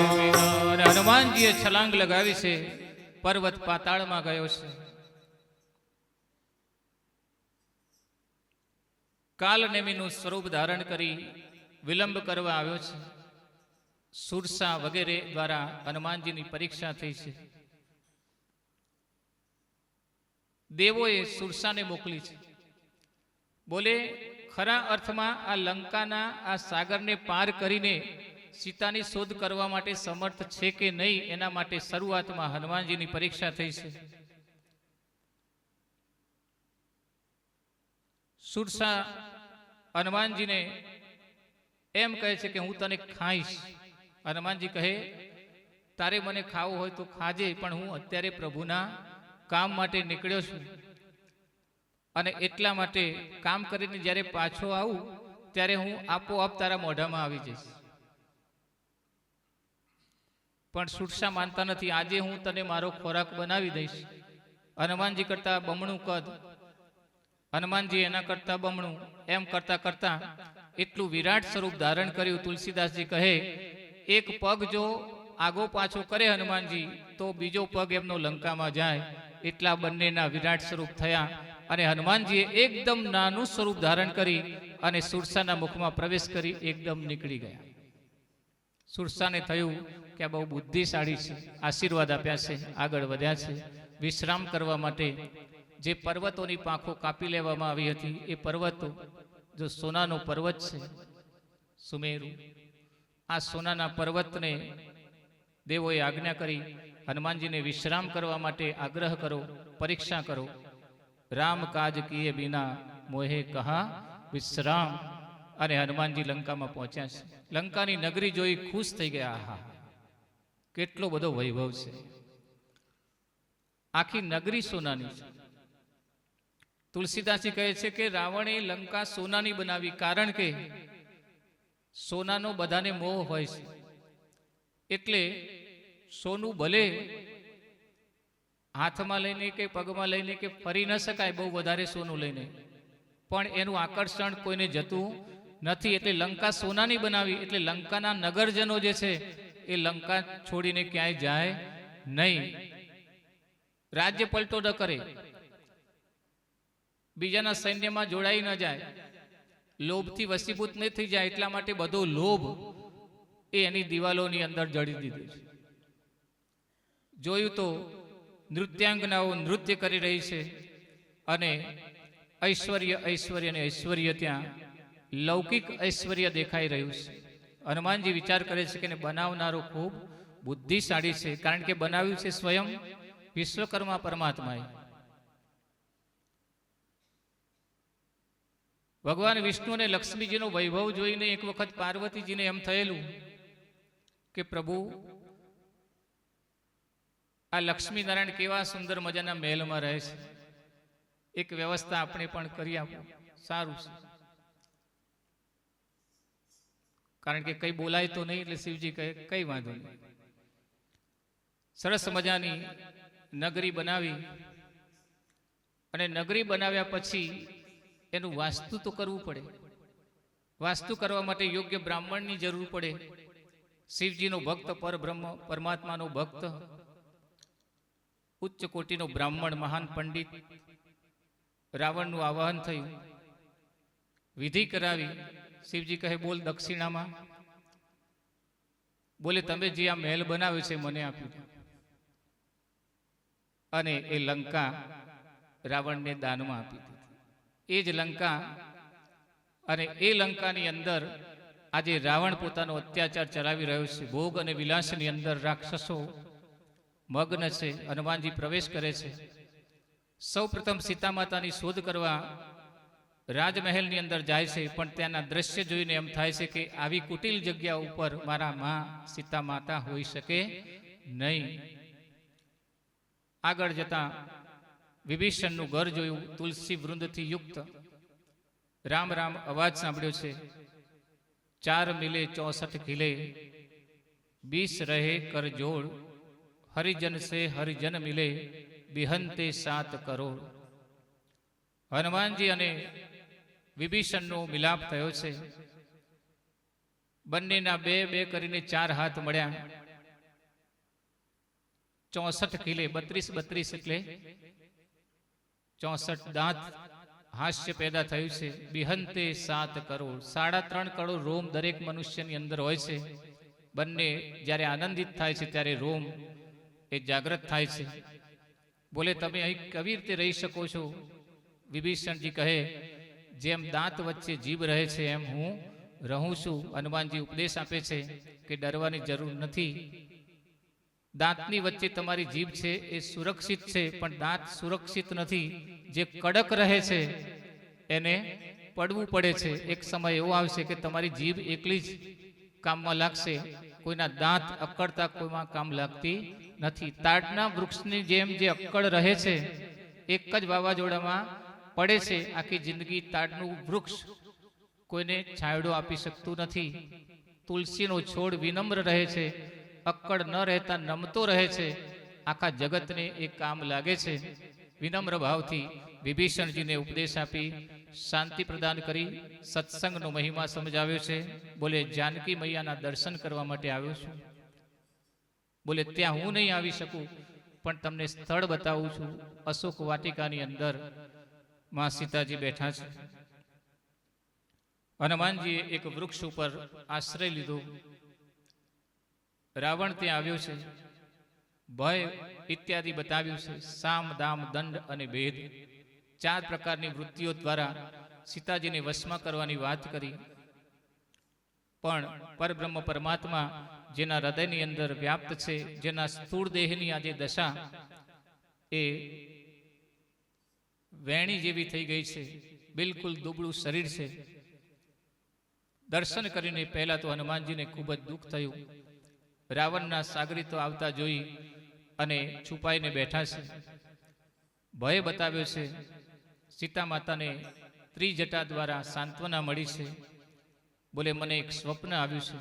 S1: હનુમાનજીએ છલાંગ લગાવી છે, પર્વત પાતાળમાં ગયો છે. કાલનેમીનું સ્વરૂપ ધારણ કરી વિલંબ કરવા આવ્યો છે. સુરસા વગેરે દ્વારા હનુમાનજીની પરીક્ષા થઈ છે. દેવોએ સુરસાને મોકલી છે. બોલે ખરા અર્થમાં આ લંકાના આ સાગરને પાર કરીને સીતાની શોધ કરવા માટે સમર્થ છે કે નહીં, એના માટે શરૂઆતમાં હનુમાનજીની પરીક્ષા થઈ છે. સુરસા હનુમાનજીને એમ કહે છે કે હું તને ખાઈશ. હનુમાનજી કહે તારે મને ખાવું હોય તો ખાજે, પણ હું અત્યારે પ્રભુના કામ માટે નીકળ્યો છું, અને એટલા માટે કામ કરીને જ્યારે પાછો આવું ત્યારે હું આપોઆપ તારા મોઢામાં આવી જઈશ. પણ સુરસા માનતા નથી. આજે હું તને મારો ખોરાક બનાવી દઈશ. હનુમાનજી કરતા બમણું કદ, હનુમાનજી એના કરતા બમણું, એમ કરતા કરતા એટલું વિરાટ સ્વરૂપ ધારણ કર્યું. તુલસીદાસજી કહે એક પગ જો આગો પાછો કરે હનુમાનજી તો બીજો પગ એમનો લંકામાં જાય. એટલા બંનેના વિરાટ સ્વરૂપ થયા, અને હનુમાનજીએ એકદમ નાનું સ્વરૂપ ધારણ કરી અને સુરસાના મુખમાં પ્રવેશ કરી એકદમ નીકળી ગયા. સુરસાને થયું કે આ બહુ બુદ્ધિશાળી છે, આશીર્વાદ આપ્યા છે, આગળ વધ્યા છે. વિશ્રામ કરવા માટે જે પર્વતોની પાંખો કાપી લેવામાં આવી હતી, એ પર્વતો જો સોનાનો પર્વત છે સુમેરુ, આ સોનાના પર્વતને દેવોએ આજ્ઞા કરી હનુમાનજીને વિશ્રામ કરવા માટે આગ્રહ કરો, પરીક્ષા કરો. રામ કાજ કિએ બિના મોહે કહા વિશ્રામ. અને હનુમાનજી લંકામાં પહોંચ્યા છે. લંકાની નગરી જોઈ ખુશ થઈ ગયા. આહા, કેટલો બધો વૈભવ છે! આખી નગરી સોનાની છે. તુલસીદાસજી કહે છે કે રાવણે લંકા સોનાની બનાવી, કારણ કે સોનાનો બધાને મોહ હોય છે. એટલે સોનું ભલે હાથમાં લઈને કે પગમાં લઈને કે ફરી ન શકાય બહુ વધારે સોનું લઈને, પણ એનું આકર્ષણ કોઈને જતું નથી. એટલે લંકા સોનાની બનાવી, એટલે લંકાના નગરજનો જે છે એ લંકા છોડીને ક્યાંય જાય નહીં, રાજ્ય પલટો ન કરે, બીજાના સૈન્યમાં જોડાઈ ન જાય, લોભથી વસીભૂત નહીં થઈ જાય. એટલા માટે બધો લોભ એ એની દિવાલોની અંદર જડી દીધો છે. જોયું તો નૃત્યાંગનાઓ નૃત્ય કરી રહી છે, અને ઐશ્વર્ય ઐશ્વર્ય અને ઐશ્વર્ય ત્યાં લૌકિક ઐશ્વર્ય દેખાઈ રહ્યું છે. હનુમાનજી વિચાર કરે છે કે બનાવનારો ખૂબ બુદ્ધિશાળી છે, કારણ કે બનાવ્યું છે સ્વયં વિશ્વકર્મા પરમાત્માએ. ભગવાન વિષ્ણુ અને લક્ષ્મીજીનો વૈભવ જોઈને એક વખત પાર્વતીજીને એમ થયેલું કે પ્રભુ આ લક્ષ્મી નારાયણ કેવા સુંદર મજાના મહેલમાં રહે છે, એક વ્યવસ્થા આપણે પણ કરી આપો, સારું છે. કારણ કે કઈ બોલાય તો નહીં, એટલે શિવજી કહે કઈ વાંધો નહીં. સરસ મજાની નગરી બનાવી, અને નગરી બનાવ્યા પછી એનું વાસ્તુ તો કરવું પડે. વાસ્તુ કરવા માટે યોગ્ય બ્રાહ્મણની જરૂર પડે. શિવજીનો ભક્ત, પરબ્રહ્મ પરમાત્માનો ભક્ત, ઉચ્ચ કોટીનો બ્રાહ્મણ, મહાન પંડિત રાવણનું આવાહન થયું, વિધિ કરાવી. શિવજી કહે બોલ દક્ષિણામાં. બોલે તમે જે આ મહેલ બનાવ્યો છે મને આપ્યું. અને એ લંકા રાવણને દાનમાં આપી દીધી. એ જ લંકા, અને એ લંકાની અંદર આજે રાવણ પોતાનો અત્યાચાર ચલાવી રહ્યો છે. ભોગ અને વિલાસની અંદર રાક્ષસો મગ્ન છે. હનુમાનજી પ્રવેશ કરે છે. સૌ પ્રથમ સીતા માતાની શોધ કરવા રાજમહેલની અંદર જાય છે, પણ ત્યાંના દ્રશ્ય જોઈને એમ થાય છે કે આવી કુટિલ જગ્યા ઉપર મારા માં સીતા માતા હોઈ શકે નહીં. આગળ જતા વિભીષણનું ઘર જોયું, તુલસી વૃંદથી યુક્ત. રામ રામ અવાજ સાંભળ્યો છે. 4 મિલે 64 ખીલે, 20 રહે કર જોડ. હરિજન સે હરિજન મિલે, બિહંતે 7 કરોડ. હનુમાનજી અને વિભીષણનો મિલાપ થયો છે. બંનેના બે બે કરીને 4 હાથ મળ્યા. 64 ખીલે, 32 એટલે 64 દાંત હાસ્ય પેદા થયું છે. બિહંતે 7 કરોડ, 3.5 કરોડ રોમ દરેક મનુષ્યની અંદર હોય છે. બંને જ્યારે આનંદિત થાય છે ત્યારે રોમ એ જાગૃત થાય છે. બોલે તમે અહીં કેવી રીતે રહી શકો છો? વિભીષણજી કહે જેમ દાંત વચ્ચે જીભ રહે છે એમ હું રહું છું. હનુમાનજી ઉપદેશ આપે છે કે ડરવાની જરૂર નથી. દાંતની વચ્ચે તમારી જીભ છે એ સુરક્ષિત છે, પણ દાંત સુરક્ષિત નથી. જે કડક રહે છે એને પડવું પડે છે. એક સમય એવો આવશે કે તમારી જીભ એકલી જ કામમાં લાગશે, કોઈના દાંત અક્કડતા કોઈમાં કામ લાગતી નથી. તાડના વૃક્ષની જેમ જે અક્કડ રહે છે, એક જ વાવાઝોડામાં પડે છે. આખી જિંદગી તાડનું વૃક્ષ કોઈને છાંયડો આપી શકતું નથી. તુલસીનો છોડ વિનમ્ર રહે છે, અક્કડ ન રહેતા નમતો રહે છે. આખા જગતને એ કામ લાગે છે. વિનમ્ર ભાવથી વિભીષણજીને ઉપદેશ આપી શાંતિ પ્રદાન કરી સત્સંગનો મહિમા સમજાવ્યો છે. બોલે જાનકી મૈયાના દર્શન કરવા માટે આવ્યો છું. બોલે ત્યાં હું નહીં આવી શકું, પણ તમને સ્થળ બતાવું છું. અશોક વાટિકાની અંદર માં સીતાજી બેઠા છે. હનુમાનજીએ એક વૃક્ષ ઉપર આશ્રય લીધો. રાવણ ત્યાં આવ્યો છે. ભય ઇત્યાદિ બતાવ્યું છે. સામ દામ દંડ અને ભેદ 4 પ્રકારની વૃત્તિઓ દ્વારા સીતાજીને વશમાં કરવાની વાત કરી. પણ પરબ્રહ્મ પરમાત્મા જેના હૃદયની અંદર વ્યાપ્ત છે, જેના સ્થૂળ દેહની આજે દશા એ વેણી જેવી થઈ ગઈ છે, બિલકુલ દુબળું શરીર છે. દર્શન કરીને પહેલા તો હનુમાનજીને ખૂબ જ દુઃખ થયું. રાવણના સાગરીતો આવતા જોઈ અને છુપાઈને બેઠા છે. ભય બતાવ્યો છે. સીતા માતાને ત્રિજટા દ્વારા સાંત્વના મળી છે. બોલે મને એક સ્વપ્ન આવ્યું છે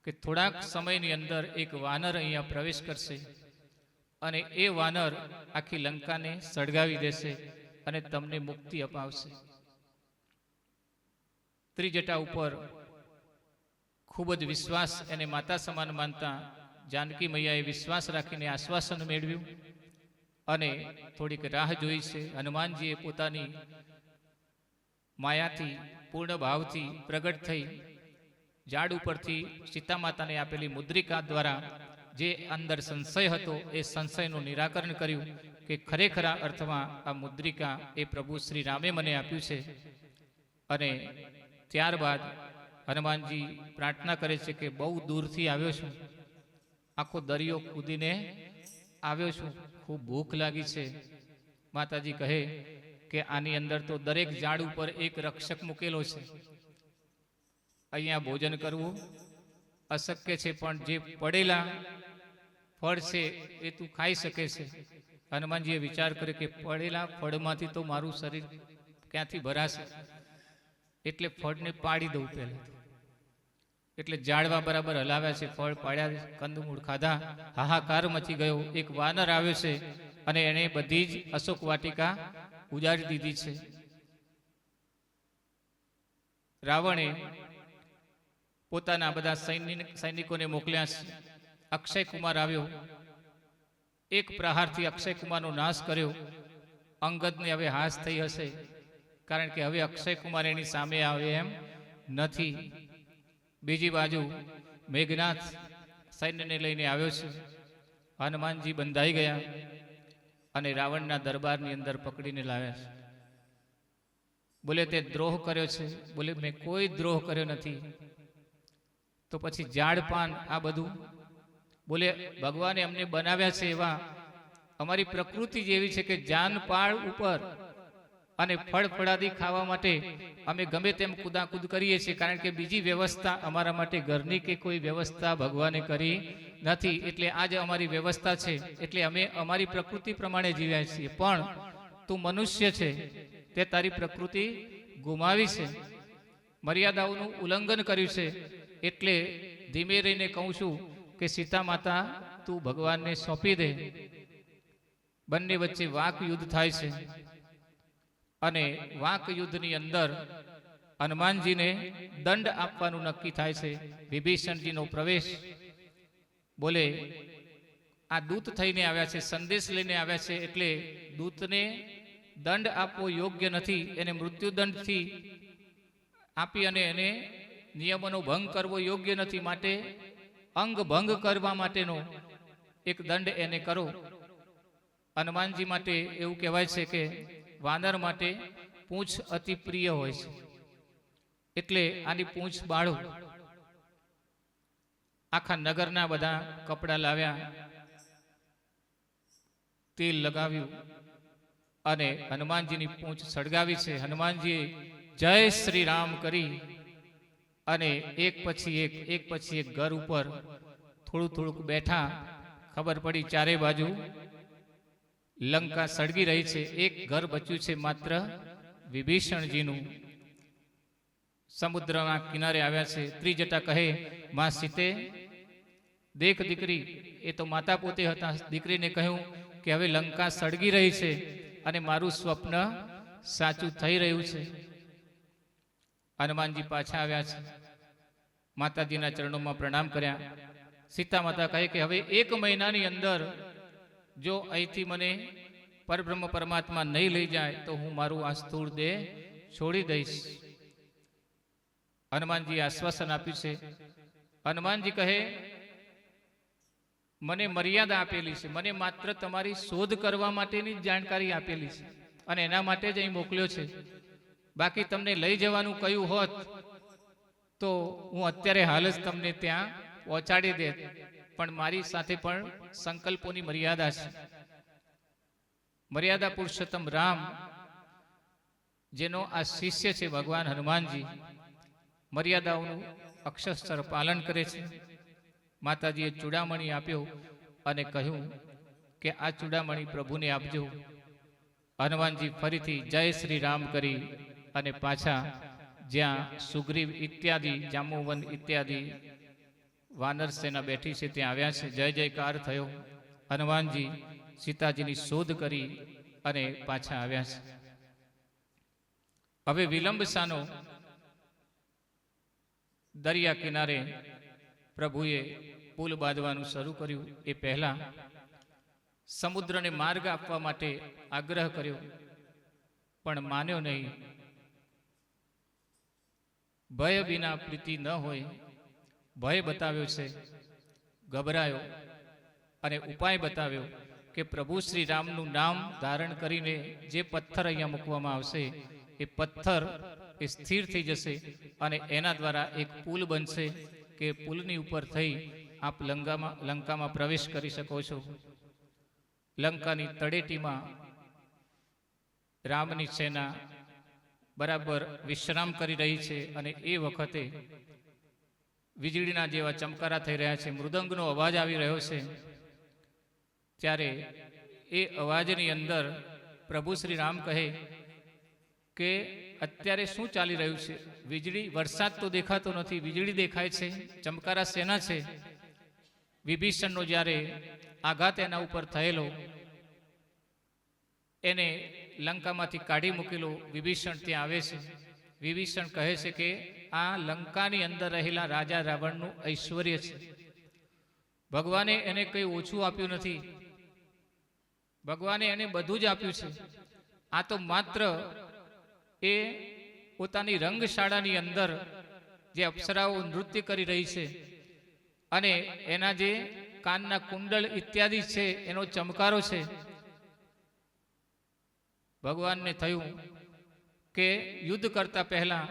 S1: કે થોડાક સમયની અંદર એક વાનર અહીંયા પ્રવેશ કરશે અને એ વાનર આખી લંકાને સળગાવી દેશે અને તમને મુક્તિ અપાવશે. ત્રિજટા ઉપર ખૂબ જ વિશ્વાસ, એને માતા સમાન માનતા જાનકી મૈયાએ વિશ્વાસ રાખીને આશ્વાસન મેળવ્યું અને થોડીક રાહ જોઈ છે. હનુમાનજીએ પોતાની માયાથી પૂર્ણ ભાવથી પ્રગટ થઈ ઝાડ ઉપરથી સીતા માતાને આપેલી મુદ્રિકા દ્વારા જે અંદર સંશય હતો એ સંશયનું નિરાકરણ કર્યું કે ખરેખરા અર્થમાં આ મુદ્રિકા એ પ્રભુ શ્રી રામે મને આપ્યું છે. અને ત્યારબાદ હનુમાનજી પ્રાર્થના કરે છે કે બહુ દૂરથી આવ્યો છું, આખો દરિયો કૂદીને આવ્યો છું, ખૂબ ભૂખ લાગી છે. માતાજી કહે કે આની અંદર તો દરેક ઝાડ ઉપર એક રક્ષક મૂકેલો છે, અહીંયા ભોજન કરવું અશક્ય છે, પણ જે પડેલા ફળ છે એ તું ખાઈ શકે છે. હનુમાનજીએ વિચાર કર્યો કે પડેલા ફળમાંથી તો મારું શરીર ક્યાંથી ભરાશે, એટલે ફળને પાડી દઉં પહેલા. એટલે ઝાડવા બરાબર હલાવ્યા છે, ફળ પાડ્યા, કંદમૂળ ખાધા, હાહાકાર મચી ગયો. એક વાનર આવ્યો છે અને એને બધી જ અશોક વાટિકા ઉજાડી દીધી છે. રાવણે પોતાના બધા સૈનિકોને મોકલ્યા છે. અક્ષય કુમાર આવ્યો, એક પ્રહારથી અક્ષય કુમારનો નાશ કર્યો. અંગદને હવે હાશ થઈ હશે, કારણ કે હવે અક્ષય કુમાર એની સામે આવે એમ નથી. બીજી બાજુ મેઘનાથ સૈન્યને લઈને આવ્યો છે. હનુમાનજી બંધાઈ ગયા અને રાવણના દરબારની અંદર પકડીને લાવ્યા છે. બોલે તે દ્રોહ કર્યો છે. બોલે મેં કોઈ દ્રોહ કર્યો નથી. તો પછી ઝાડ પાન આ બધું. બોલે ભગવાને અમને બનાવ્યા છે એવા અમારી પ્રકૃતિ જેવી છે કે જાનપાળ ઉપર અને ફળ ફળાદી ખાવા માટે અમે ગમે તેમ કુદાકુદ કરીએ છીએ, કારણ કે બીજી વ્યવસ્થા અમારા માટે ઘરની કે કોઈ વ્યવસ્થા ભગવાને કરી નથી. એટલે આ જ અમારી વ્યવસ્થા છે, એટલે અમે અમારી પ્રકૃતિ પ્રમાણે જીવ્યા છીએ. પણ તું મનુષ્ય છે, તે તારી પ્રકૃતિ ગુમાવી છે, મર્યાદાઓનું ઉલ્લંઘન કર્યું છે. એટલે ધીમે રહીને કહું છું કે સીતા માતા તું ભગવાનને સોંપી દે. બંને વચ્ચે વાક યુદ્ધ થાય છે અને વાક યુદ્ધની અંદર હનુમાનજીને દંડ આપવાનું નક્કી થાય છે. વિભીષણજીનો પ્રવેશ, બોલે આ દૂત થઈને આવ્યા છે, સંદેશ લઈને આવ્યા છે, એટલે દૂતને દંડ આપવો યોગ્ય નથી. એને મૃત્યુદંડથી આપી અને એને નિયમોનો ભંગ કરવો યોગ્ય નથી. માટે અંગ ભંગ કરવા માટેનો એક દંડ એને કરો. હનુમાનજી માટે એવું કહેવાય છે કે વાનર માટે પૂંછ અતિ પ્રિય હોય છે, એટલે આની પૂંછ બાળો. આખા નગરના બધા કપડાં લાવ્યા, તેલ લગાવ્યું અને હનુમાનજીની પૂંછ સળગાવી છે. હનુમાનજીએ જય શ્રી રામ કરી અને એક પછી એક ઘર ઉપર થોડું થોડુંક બેઠા. ખબર પડી ચારે બાજુ લંકા સળગી રહી છે. એક ઘર બચ્યું છે માત્ર વિભીષણજીનું. સમુદ્રના કિનારે આવ્યા છે. ત્રિજટા કહે, માં સીતે દેખ દીકરી. એ તો માતા પોતે હતા. દીકરીને કહ્યું કે હવે લંકા સળગી રહી છે અને મારું સ્વપ્ન સાચું થઈ રહ્યું છે. હનુમાનજી પાછા આવ્યા છે, માતાજીના ચરણોમાં પ્રણામ કર્યા. સીતા માતા કહે કે હવે 1 મહિનાની અંદર જો અહીંથી મને પરબ્રહ્મ પરમાત્મા નહીં લઈ જાય તો હું મારું આ સ્થૂળ દેહ છોડી દઈશ. હનુમાનજીએ આશ્વાસન આપ્યું છે. હનુમાનજી કહે, મને મર્યાદા આપેલી છે, મને માત્ર તમારી શોધ કરવા માટેની જ જાણકારી આપેલી છે અને એના માટે જ અહીં મોકલ્યો છે. બાકી તમને લઈ જવાનું કહ્યું હોત તો હું અત્યારે હાલ જ તમને ત્યાં પહોંચાડી દેત, પણ મારી સાથે પણ સંકલ્પોની મર્યાદા છે. મર્યાદા પુરુષોત્તમ રામ, જેનો આ શિષ્ય છે ભગવાન હનુમાનજી, મર્યાદાઓનું અક્ષરશઃ પાલન કરે છે. માતાજીએ ચૂડામણી આપ્યો અને કહ્યું કે આ ચૂડામણી પ્રભુને આપજો. હનુમાનજી ફરીથી જય શ્રી રામ કરી અને પાછા જ્યાં સુગ્રીવ ઇત્યાદિ, જાંબુવન ઇત્યાદિ વાનર સેના બેઠી છે ત્યાં આવ્યા છે. જય જયકાર થયો. હનુમાનજી સીતાજીની શોધ કરી અને પાછા આવ્યા છે. હવે વિલંબ સાનો દરિયા કિનારે પ્રભુએ પુલ બાંધવાનું શરૂ કર્યું. એ પહેલા સમુદ્રને માર્ગ આપવા માટે આગ્રહ કર્યો, પણ માન્યો નહીં. ભય વિના પ્રીતિ ન હોય, ભય બતાવ્યો છે, ગભરાયો અને ઉપાય બતાવ્યો કે પ્રભુ શ્રી રામનું નામ ધારણ કરીને જે પથ્થર અહીંયા મૂકવામાં આવશે એ પથ્થર એ સ્થિર થઈ જશે અને એના દ્વારા એક પુલ બનશે કે પુલની ઉપર થઈ આપ લંકામાં પ્રવેશ કરી શકો છો. લંકાની તળેટીમાં રામની સેના બરાબર વિશ્રામ કરી રહી છે અને એ વખતે વીજળીના જેવા ચમકારા થઈ રહ્યા છે, મૃદંગનો અવાજ આવી રહ્યો છે. ત્યારે એ અવાજની અંદર પ્રભુ શ્રી રામ કહે કે અત્યારે શું ચાલી રહ્યું છે? વીજળી, વરસાદ તો દેખાતો નથી, વીજળી દેખાય છે, ચમકારા સેના છે. વિભીષણનો જ્યારે આઘાત એના ઉપર થયેલો, એને લંકામાંથી કાઢી મૂકેલો, વિભીષણ ત્યાં આવે છે. વિભીષણ કહે છે કે આ લંકાની અંદર રહેલા રાજા રાવણનું ઐશ્વર્ય છે. ભગવાને એને કંઈ ઓછું આપ્યું નથી, ભગવાને એને બધું જ આપ્યું છે. આ તો માત્ર એ પોતાની રંગશાળાની અંદર જે અપ્સરાઓ નૃત્ય કરી રહી છે અને એના જે કાનના કુંડળ ઇત્યાદિ છે એનો ચમકારો છે. ભગવાનને થયું કે યુદ્ધ કરતા પહેલા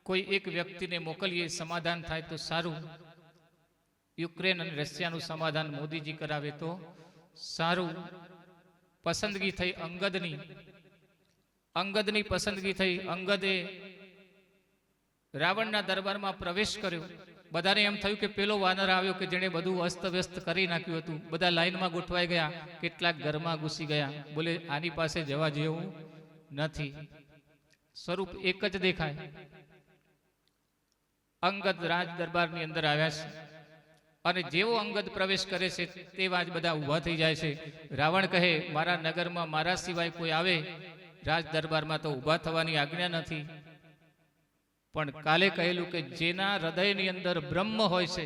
S1: કોઈ એક વ્યક્તિને મોકલીએ, સમાધાન થાય તો સારું. યુક્રેન અને રશિયાનું સમાધાન મોદીજી કરાવે તો સારું. પસંદગી થઈ અંગદની પસંદગી થઈ. અંગદે રાવણના દરબારમાં પ્રવેશ કર્યો. બધાને એમ થયું કે પેલો વાનર આવ્યો કે જેણે બધું અસ્તવ્યસ્ત કરી નાખ્યું હતું. બધા લાઈનમાં ગોઠવાઈ ગયા, કેટલાક ઘરમાં ઘૂસી ગયા. બોલે આની પાસે જવા જેવું નથી. સ્વરૂપ એક જ દેખાય. અંગદ રાજ દરબારની અંદર આવ્યા છે અને જેવો અંગદ પ્રવેશ કરે છે તેવા જ બધા ઊભા થઈ જાય છે. રાવણ કહે મારા નગરમાં મારા સિવાય કોઈ આવે રાજ દરબારમાં તો ઊભા થવાની આજ્ઞા નથી. પણ કાલે કહેલું કે જેના હૃદયની અંદર બ્રહ્મ હોય છે,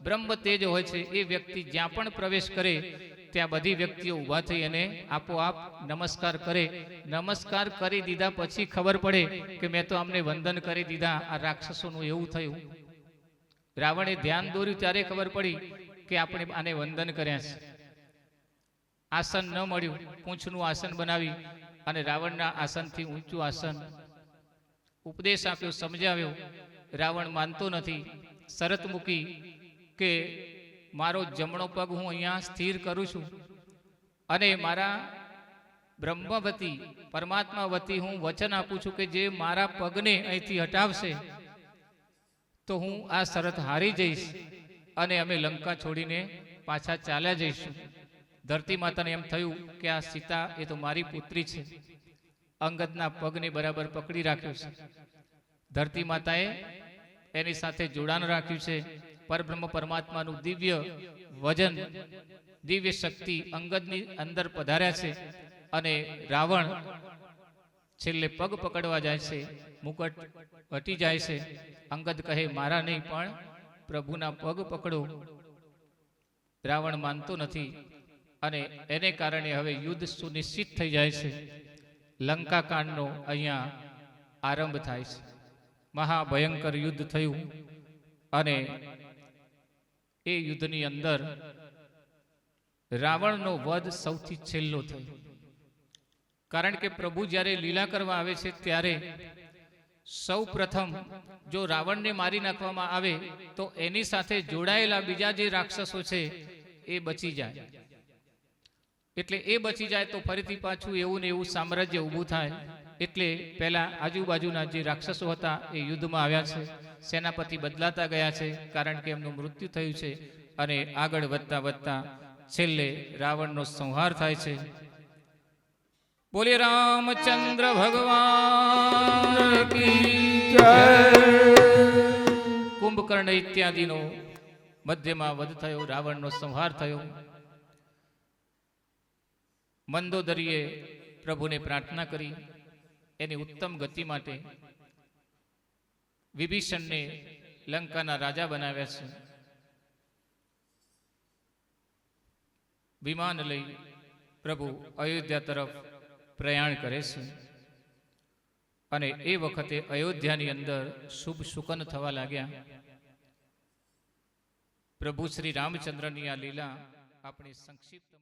S1: બ્રહ્મ તેજ હોય છે, એ વ્યક્તિ જ્યાં પણ પ્રવેશ કરે ત્યાં બધી વ્યક્તિઓ ઊભા થઈ અને આપોઆપ નમસ્કાર કરે. નમસ્કાર કરી દીધા પછી ખબર પડે કે મેં તો આમને વંદન કરી દીધા, આ રાક્ષસોનું એવું થયું. રાવણે ધ્યાન દોર્યું ત્યારે ખબર પડી કે આપણે આને વંદન કર્યા છે. આસન ન મળ્યું, પૂંછનું આસન બનાવી અને રાવણના આસનથી ઊંચું આસન. ઉપદેશ આપ્યો, સમજાવ્યો. રાવણ માનતો નથી. શરત મૂકી કે મારો જમણો પગ હું અહીંયા સ્થિર કરું છું અને મારા બ્રહ્મવતી પરમાત્મા વતી હું વચન આપું છું કે જે મારા પગને અહીંથી હટાવશે તો હું આ શરત હારી જઈશ અને અમે લંકા છોડીને પાછા ચાલ્યા જઈશું. ધરતી માતાને એમ થયું કે આ સીતા એ તો મારી પુત્રી છે. અંગદના પગને બરાબર પકડી રાખ્યો છે. ધરતી માતાએ એની સાથે જોડાણ રાખ્યું છે. પરબ્રહ્મ પરમાત્માનું દિવ્ય વજન, દિવ્ય શક્તિ અંગદની અંદર પધાર્યા છે અને રાવણ છેલ્લે પગ પકડવા જાય છે. મુકટ હટી જાય છે. અંગદ કહે મારા નહીં પણ પ્રભુના પગ પકડો. રાવણ માનતો નથી અને એને કારણે હવે યુદ્ધ સુનિશ્ચિત થઈ જાય છે. લંકા કાંડનો અહીંયા આરંભ થાય છે. મહાભયંકર યુદ્ધ થયું અને એ યુદ્ધની અંદર રાવણનો વધ સૌથી છેલ્લો થયો. કારણ કે પ્રભુ જ્યારે લીલા કરવા આવે છે ત્યારે સૌ પ્રથમ જો રાવણને મારી નાખવામાં આવે તો એની સાથે જોડાયેલા બીજા જે રાક્ષસો છે એ બચી જાય. એટલે એ બચી જાય તો ફરીથી પાછું એવું ને એવું સામ્રાજ્ય ઊભું થાય. એટલે પહેલા આજુબાજુના જે રાક્ષસો હતા એ યુદ્ધમાં આવ્યા છે. સેનાપતિ બદલાતા ગયા છે કારણ કે એમનું મૃત્યુ થયું છે અને આગળ વધતા વધતા છેલ્લે રાવણનો સંહાર થાય છે. બોલે રામચંદ્ર ભગવાન કી જય. કુંભકર્ણ ઇત્યાદિનો મધ્યમાં વધ થયો, રાવણનો સંહાર થયો. મંદોદરીએ પ્રભુને પ્રાર્થના કરી એની ઉત્તમ ગતિ માટે. વિભીષણને લંકાના રાજા બનાવ્યા છે. વિમાન લઈ પ્રભુ અયોધ્યા તરફ પ્રયાણ કરે છે અને એ વખતે અયોધ્યાની અંદર શુભ શુકન થવા લાગ્યા. પ્રભુ શ્રી રામચંદ્રની આ લીલા આપણે સંક્ષિપ્ત